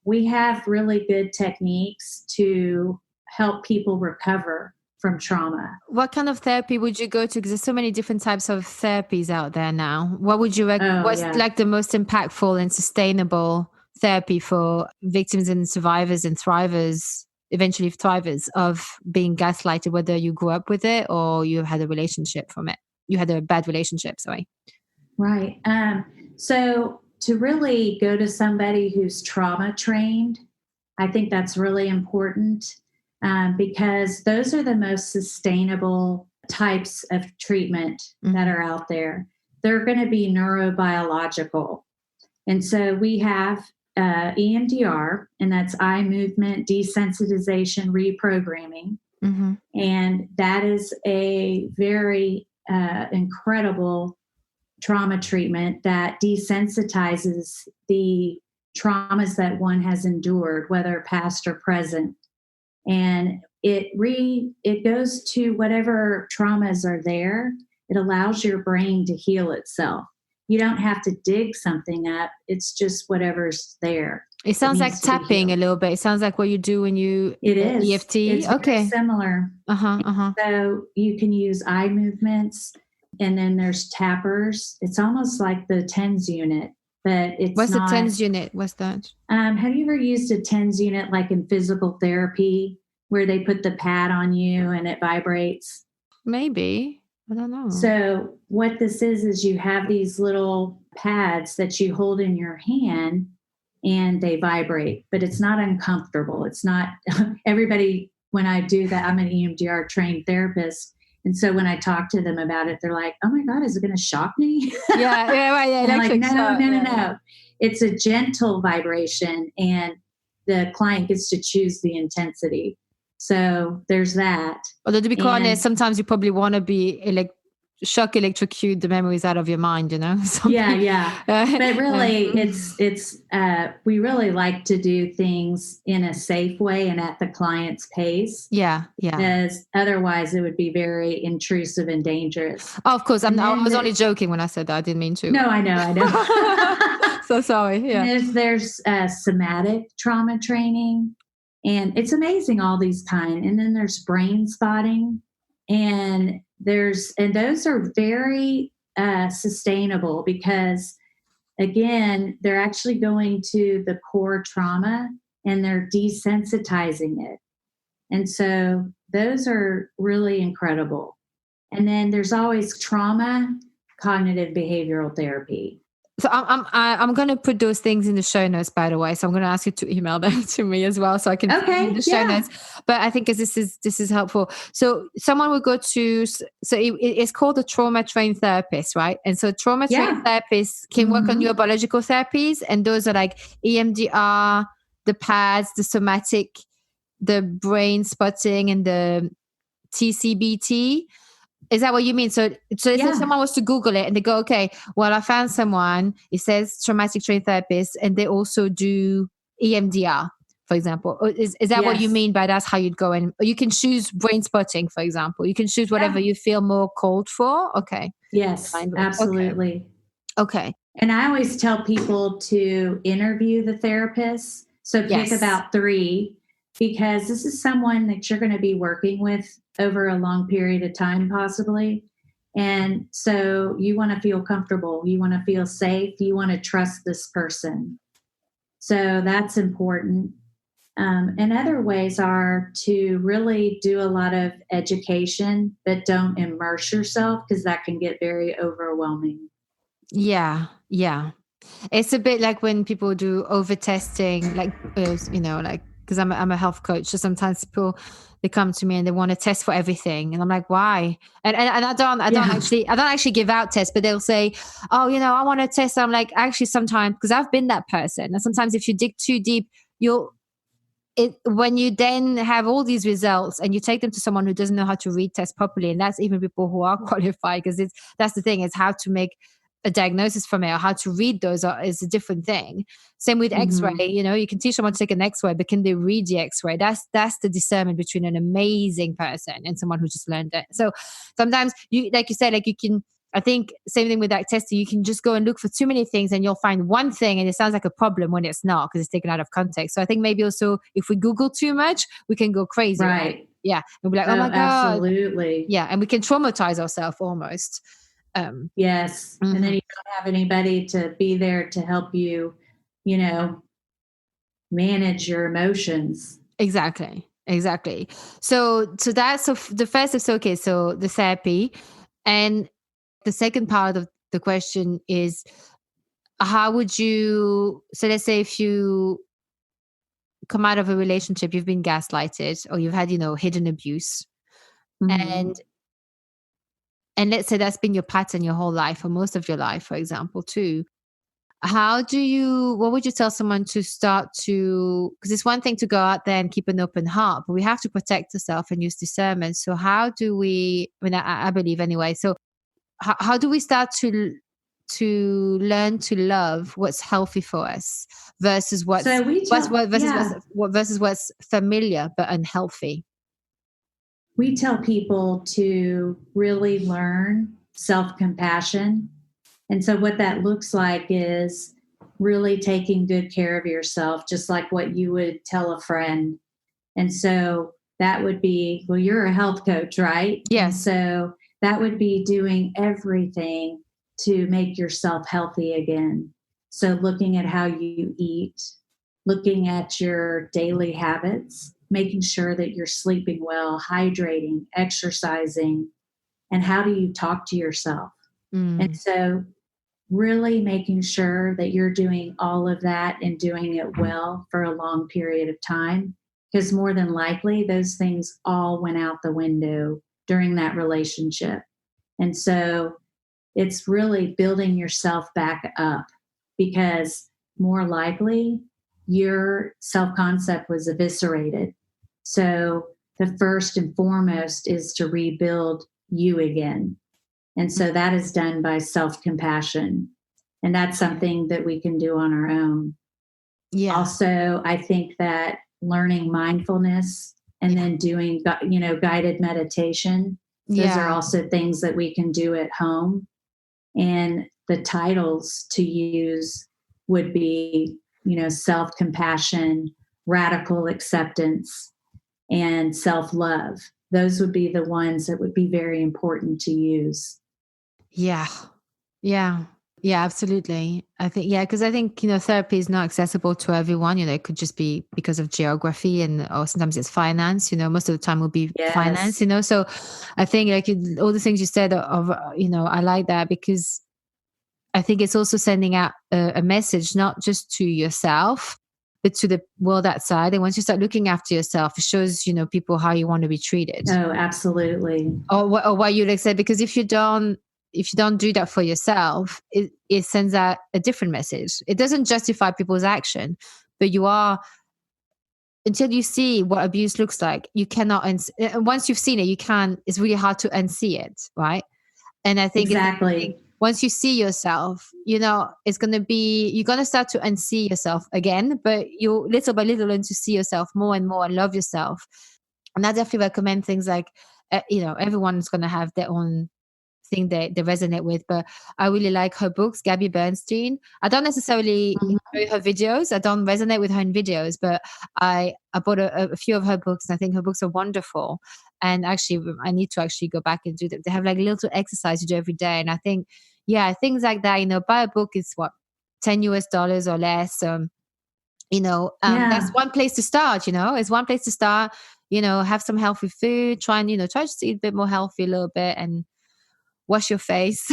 We have really good techniques to help people recover from trauma. What kind of therapy would you go to? Because there's so many different types of therapies out there now. What would you recommend? What's like the most impactful and sustainable therapy for victims and survivors and thrivers, eventually thrivers, of being gaslighted, whether you grew up with it or you had a relationship from it? You had a bad relationship, sorry. Right. So to really go to somebody who's trauma trained, I think that's really important, because those are the most sustainable types of treatment that are out there. They're going to be neurobiological. And so we have EMDR, and that's eye movement desensitization reprogramming. And that is a very incredible trauma treatment that desensitizes the traumas that one has endured, whether past or present. And it goes to whatever traumas are there. It allows your brain to heal itself. You don't have to dig something up. It's just whatever's there. It sounds like tapping a little bit. It sounds like what you do when you EFT. It's very similar. So you can use eye movements, and then there's tappers. It's almost like the TENS unit, but it's What's the TENS unit? What's that? Have you ever used a TENS unit like in physical therapy, where they put the pad on you and it vibrates? Maybe. I don't know. So what this is you have these little pads that you hold in your hand, and they vibrate, but it's not uncomfortable. It's not everybody. When I do that, I'm an EMDR trained therapist. And so when I talk to them about it, they're like, oh my God, is it going to shock me? Yeah. I'm like, no. It's a gentle vibration, and the client gets to choose the intensity. So there's that. Although to be quite honest, sometimes you probably want to be electrocute the memories out of your mind, Yeah. But really, it's we really like to do things in a safe way and at the client's pace. Yeah. Because otherwise it would be very intrusive and dangerous. Oh, of course. I was only joking when I said that. I didn't mean to. No, I know. So sorry. Yeah. There's somatic trauma training, and it's amazing, all these kind. And then there's brain spotting, and those are very sustainable, because again, they're actually going to the core trauma and they're desensitizing it. And so those are really incredible. And then there's always trauma cognitive behavioral therapy. So I'm going to put those things in the show notes, by the way. So I'm going to ask you to email them to me as well, so I can put the show notes. But I think this is helpful. So someone will go to, it's called a trauma trained therapist, right? And so trauma trained therapists can work on your biological therapies, and those are like EMDR, the pads, the somatic, the brain spotting, and the TCBT. Is that what you mean? So if someone was to Google it and they go, okay, well, I found someone, it says traumatic trained therapist, and they also do EMDR. for example? Or is that what you Yes. mean by that's how you'd go in? Or you can choose brain spotting, for example. You can choose whatever Yeah. you feel more called for. Okay. Yes, Fine. Okay. absolutely. Okay. And I always tell people to interview the therapist. So pick Yes. about three, because this is someone that you're going to be working with over a long period of time, possibly. And so you want to feel comfortable, you want to feel safe, you want to trust this person. So that's important. And other ways are to really do a lot of education, but don't immerse yourself because that can get very overwhelming. Yeah. Yeah. It's a bit like when people do over testing, like, like, because I'm a health coach. So sometimes people, they come to me and they want to test for everything. And I'm like, why? And Yeah. I don't actually give out tests, but they'll say, oh, I want to test. I'm like, actually, sometimes, because I've been that person. And sometimes if you dig too deep, when you then have all these results and you take them to someone who doesn't know how to read tests properly, and that's even people who are qualified, because that's the thing, is how to make a diagnosis from it, or how to read those is a different thing. Same with X-ray. Hmm. You can teach someone to take an X-ray, but can they read the X-ray? That's the discernment between an amazing person and someone who just learned it. So sometimes you, like you said, like you can, I think same thing with that testing, you can just go and look for too many things and you'll find one thing and it sounds like a problem when it's not, because it's taken out of context. So I think maybe also if we Google too much, we can go crazy, right? Right. Yeah. And be like, oh Oh, my God. absolutely. Yeah. And we can traumatize ourselves almost. Um, Yes. And then mhm. you don't have anybody to be there to help you, you know, manage your emotions. Exactly. Exactly. So that's, the first is okay. So the therapy, and the second part of the question is, how would you, so let's say if you come out of a relationship, you've been gaslighted or you've had, hidden abuse, and Hmm. let's say that's been your pattern your whole life, or most of your life, for example, too. What would you tell someone to start to, because it's one thing to go out there and keep an open heart, but we have to protect ourselves and use discernment. So how do we, I mean, I believe anyway. So how do we start to learn to love what's healthy for us versus So we tell, yeah, what's familiar but unhealthy? we tell people to really learn self compassion. And so what that looks like is really taking good care of yourself, just like what you would tell a friend. And so that would be, well, you're a health coach, right? And Yes. so that would be doing everything to make yourself healthy again. So looking at how you eat, looking at your daily habits, making sure that you're sleeping well, hydrating, exercising, and how do you talk to yourself? And Mm. so really making sure that you're doing all of that and doing it well for a long period of time, because more than likely those things all went out the window during that relationship. And so it's really building yourself back up, because more likely your self concept was eviscerated. So the first and foremost is to rebuild you again. And so that is done by self compassion. And that's something that we can do on our own. Yeah. Also, I think that learning mindfulness and Yeah. then doing, guided meditation, those are Yeah. also things that we can do at home. And the titles to use would be, self compassion, radical acceptance, and self love. Those would be the ones that would be very important to use. Yeah. Yeah. Yeah, absolutely. I think, yeah, because I think, therapy is not accessible to everyone. It could just be because of geography, or sometimes it's finance, most of the time will be finance, Yes. So I think like all the things you said I like that, because I think it's also sending out a message, not just to yourself, but to the world outside. And once you start looking after yourself, it shows, people how you want to be treated, Oh, absolutely. or what you like said, because if you don't do that for yourself, it sends out a different message. It doesn't justify people's action, but until you see what abuse looks like, you cannot, once you've seen it, you can't, it's really hard to unsee it, right? And I think it's the same thing. Exactly. once you see yourself, it's going to be, you're going to start to unsee yourself again, but you little by little learn to see yourself more and more and love yourself. And I definitely recommend things like, everyone's going to have their own thing they resonate with, but I really like her books. Gabby Bernstein, I don't necessarily enjoy her videos, I don't resonate with her in videos, but I bought a few of her books, and I think her books are wonderful. And actually I need to actually go back and do them. They have like little exercise you do every day, and I think things like that, buy a book is what, $10 or less. That's one place to start. It's one place to start. Have some healthy food, try and try to eat a bit more healthy a little bit, and wash your face.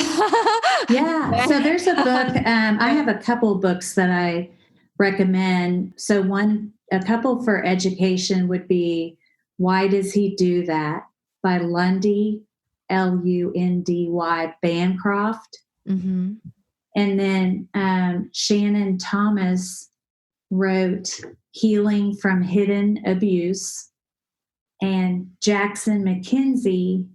Yeah. So there's a book. I have a couple books that I recommend. So a couple for education would be Why Does He Do That by Lundy, Lundy Bancroft. Mm-hmm. And then Shannon Thomas wrote Healing from Hidden Abuse. And Jackson McKenzie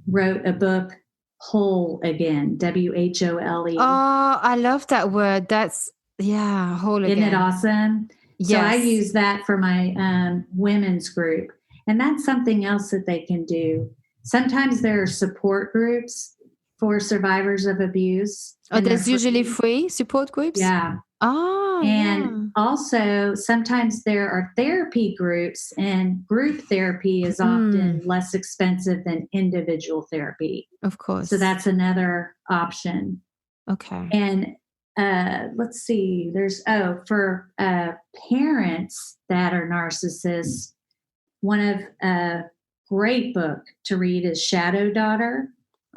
wrote a book, Whole Again, WHOLE. Oh, I love that word. That's, whole again. Isn't it awesome? Yes. So I use that for my women's group. And that's something else that they can do. Sometimes there are support groups for survivors of abuse. Oh, there's usually free support groups? Yeah. Oh, and also sometimes there are therapy groups, and group therapy is often less expensive than individual therapy. Of course. So that's another option. Okay. And let's see, there's, for parents that are narcissists, one of a great book to read is Shadow Daughter.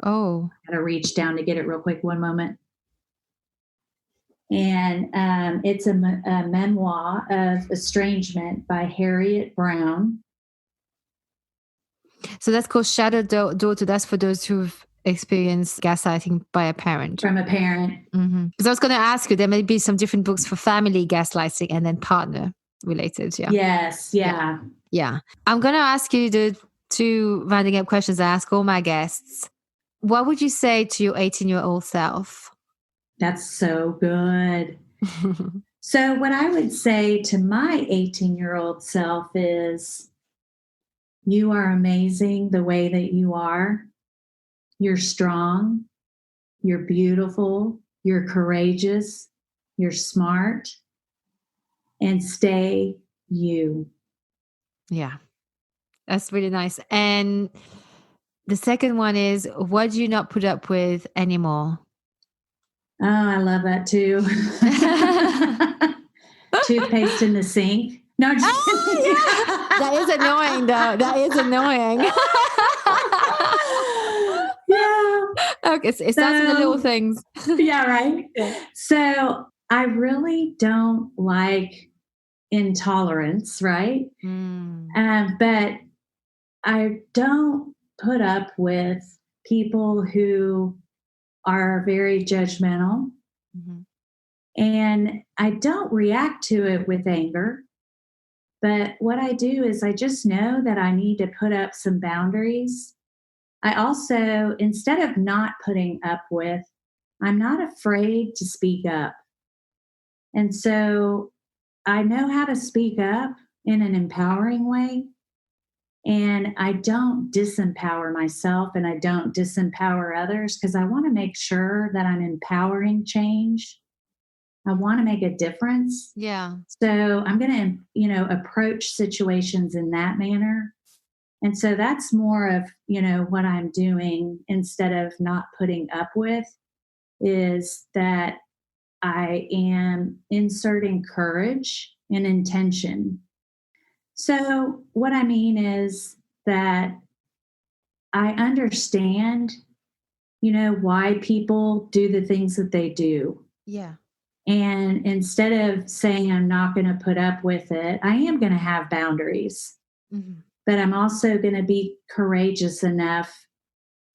Oh. I gotta reach down to get it real quick. One moment. And it's a memoir of estrangement by Harriet Brown. So that's called Shadow Daughter. That's for those who've experienced gaslighting by a parent. From a parent. Because I was going to ask you, there may be some different books for family gaslighting and then partner related. Yeah. Yes. Yeah. Yeah. I'm going to ask you the two rounding up questions I ask all my guests. What would you say to your 18-year-old self? That's so good. So what I would say to my 18-year-old self is, you are amazing the way that you are. You're strong. You're beautiful. You're courageous. You're smart. And stay you. Yeah. That's really nice. And the second one is, what do you not put up with anymore? Oh, I love that too. Toothpaste in the sink. No, just kidding. Yeah. That is annoying, though. That is annoying. Yeah. Okay, so it starts with the little things. Yeah, right. Yeah. So I really don't like intolerance, right? But I don't put up with people who are very judgmental. And I don't react to it with anger. But what I do is I just know that I need to put up some boundaries. I also, instead of not putting up with, I'm not afraid to speak up. And so I know how to speak up in an empowering way. And I don't disempower myself, and I don't disempower others, because I want to make sure that I'm empowering change. I want to make a difference. Yeah. So I'm going to, approach situations in that manner. And so that's more of, what I'm doing instead of not putting up with, is that I am inserting courage and intention. So what I mean is that I understand, why people do the things that they do. Yeah. And instead of saying I'm not going to put up with it, I am going to have boundaries. But I'm also going to be courageous enough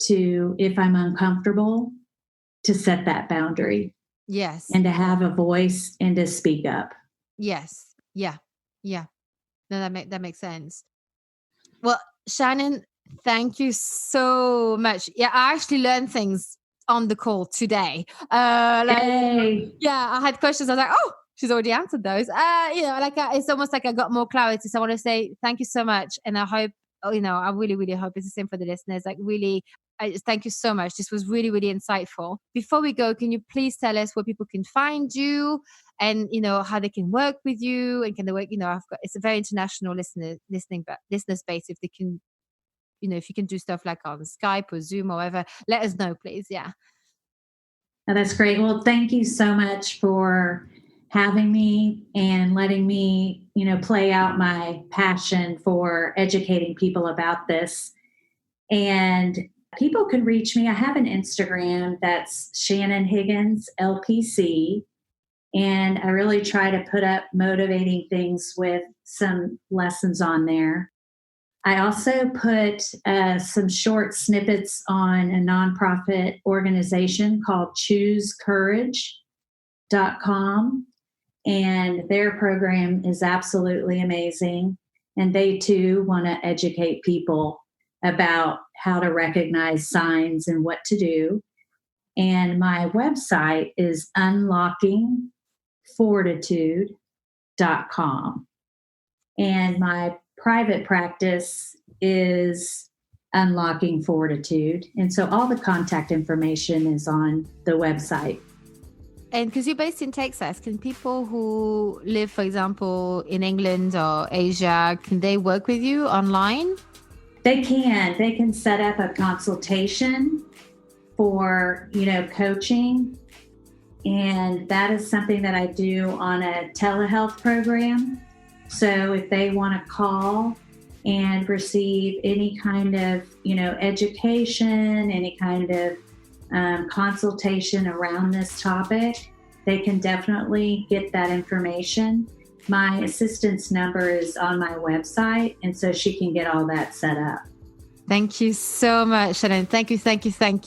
to, if I'm uncomfortable, to set that boundary. Yes. And to have a voice and to speak up. Yes. Yeah. Yeah. No, that makes sense. Well, Shannon, thank you so much. Yeah, I actually learned things on the call today. Yay. Yeah, I had questions. I was like, oh, she's already answered those. It's almost like I got more clarity. So I want to say thank you so much. And I hope, I really, really hope it's the same for the listeners. Like really, I just thank you so much. This was really, really insightful. Before we go, can you please tell us where people can find you and, how they can work with you and can they work, it's a very international listener space. If they can, if you can do stuff like on Skype or Zoom or whatever, let us know, please. Yeah. Oh, that's great. Well, thank you so much for having me and letting me, play out my passion for educating people about this. And people can reach me. I have an Instagram that's Shannon Higgins LPC. And I really try to put up motivating things with some lessons on there. I also put some short snippets on a nonprofit organization called ChooseCourage.com. And their program is absolutely amazing. And they too want to educate people about how to recognize signs and what to do. And my website is unlockingfortitude.com. And my private practice is Unlocking Fortitude. And so all the contact information is on the website. And because you're based in Texas, can people who live, for example, in England or Asia, can they work with you online? They can. They can set up a consultation for, coaching. And that is something that I do on a telehealth program. So if they want to call and receive any kind of, education, any kind of consultation around this topic, they can definitely get that information. My assistant's number is on my website, and so she can get all that set up. Thank you so much, Shannon. Thank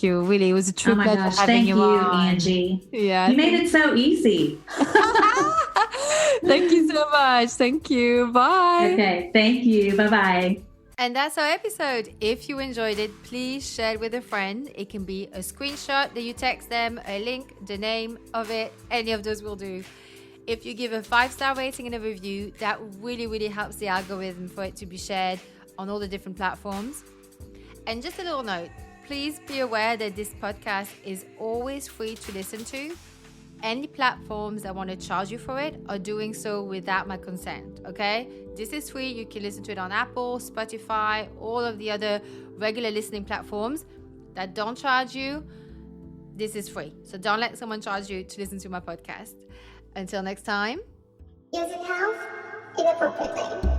you. Really, it was a true pleasure having thank you on. Angie. Yeah, you made it so easy. Thank you so much. Thank you. Bye. Okay, thank you. Bye-bye. And that's our episode. If you enjoyed it, please share it with a friend. It can be a screenshot that you text them, a link, the name of it, any of those will do. If you give a 5-star rating and a review, that really, really helps the algorithm for it to be shared on all the different platforms. And just a little note, please be aware that this podcast is always free to listen to. Any platforms that want to charge you for it are doing so without my consent, okay? This is free. You can listen to it on Apple, Spotify, all of the other regular listening platforms that don't charge you. This is free. So don't let someone charge you to listen to my podcast. Until next time. Using health inappropriately.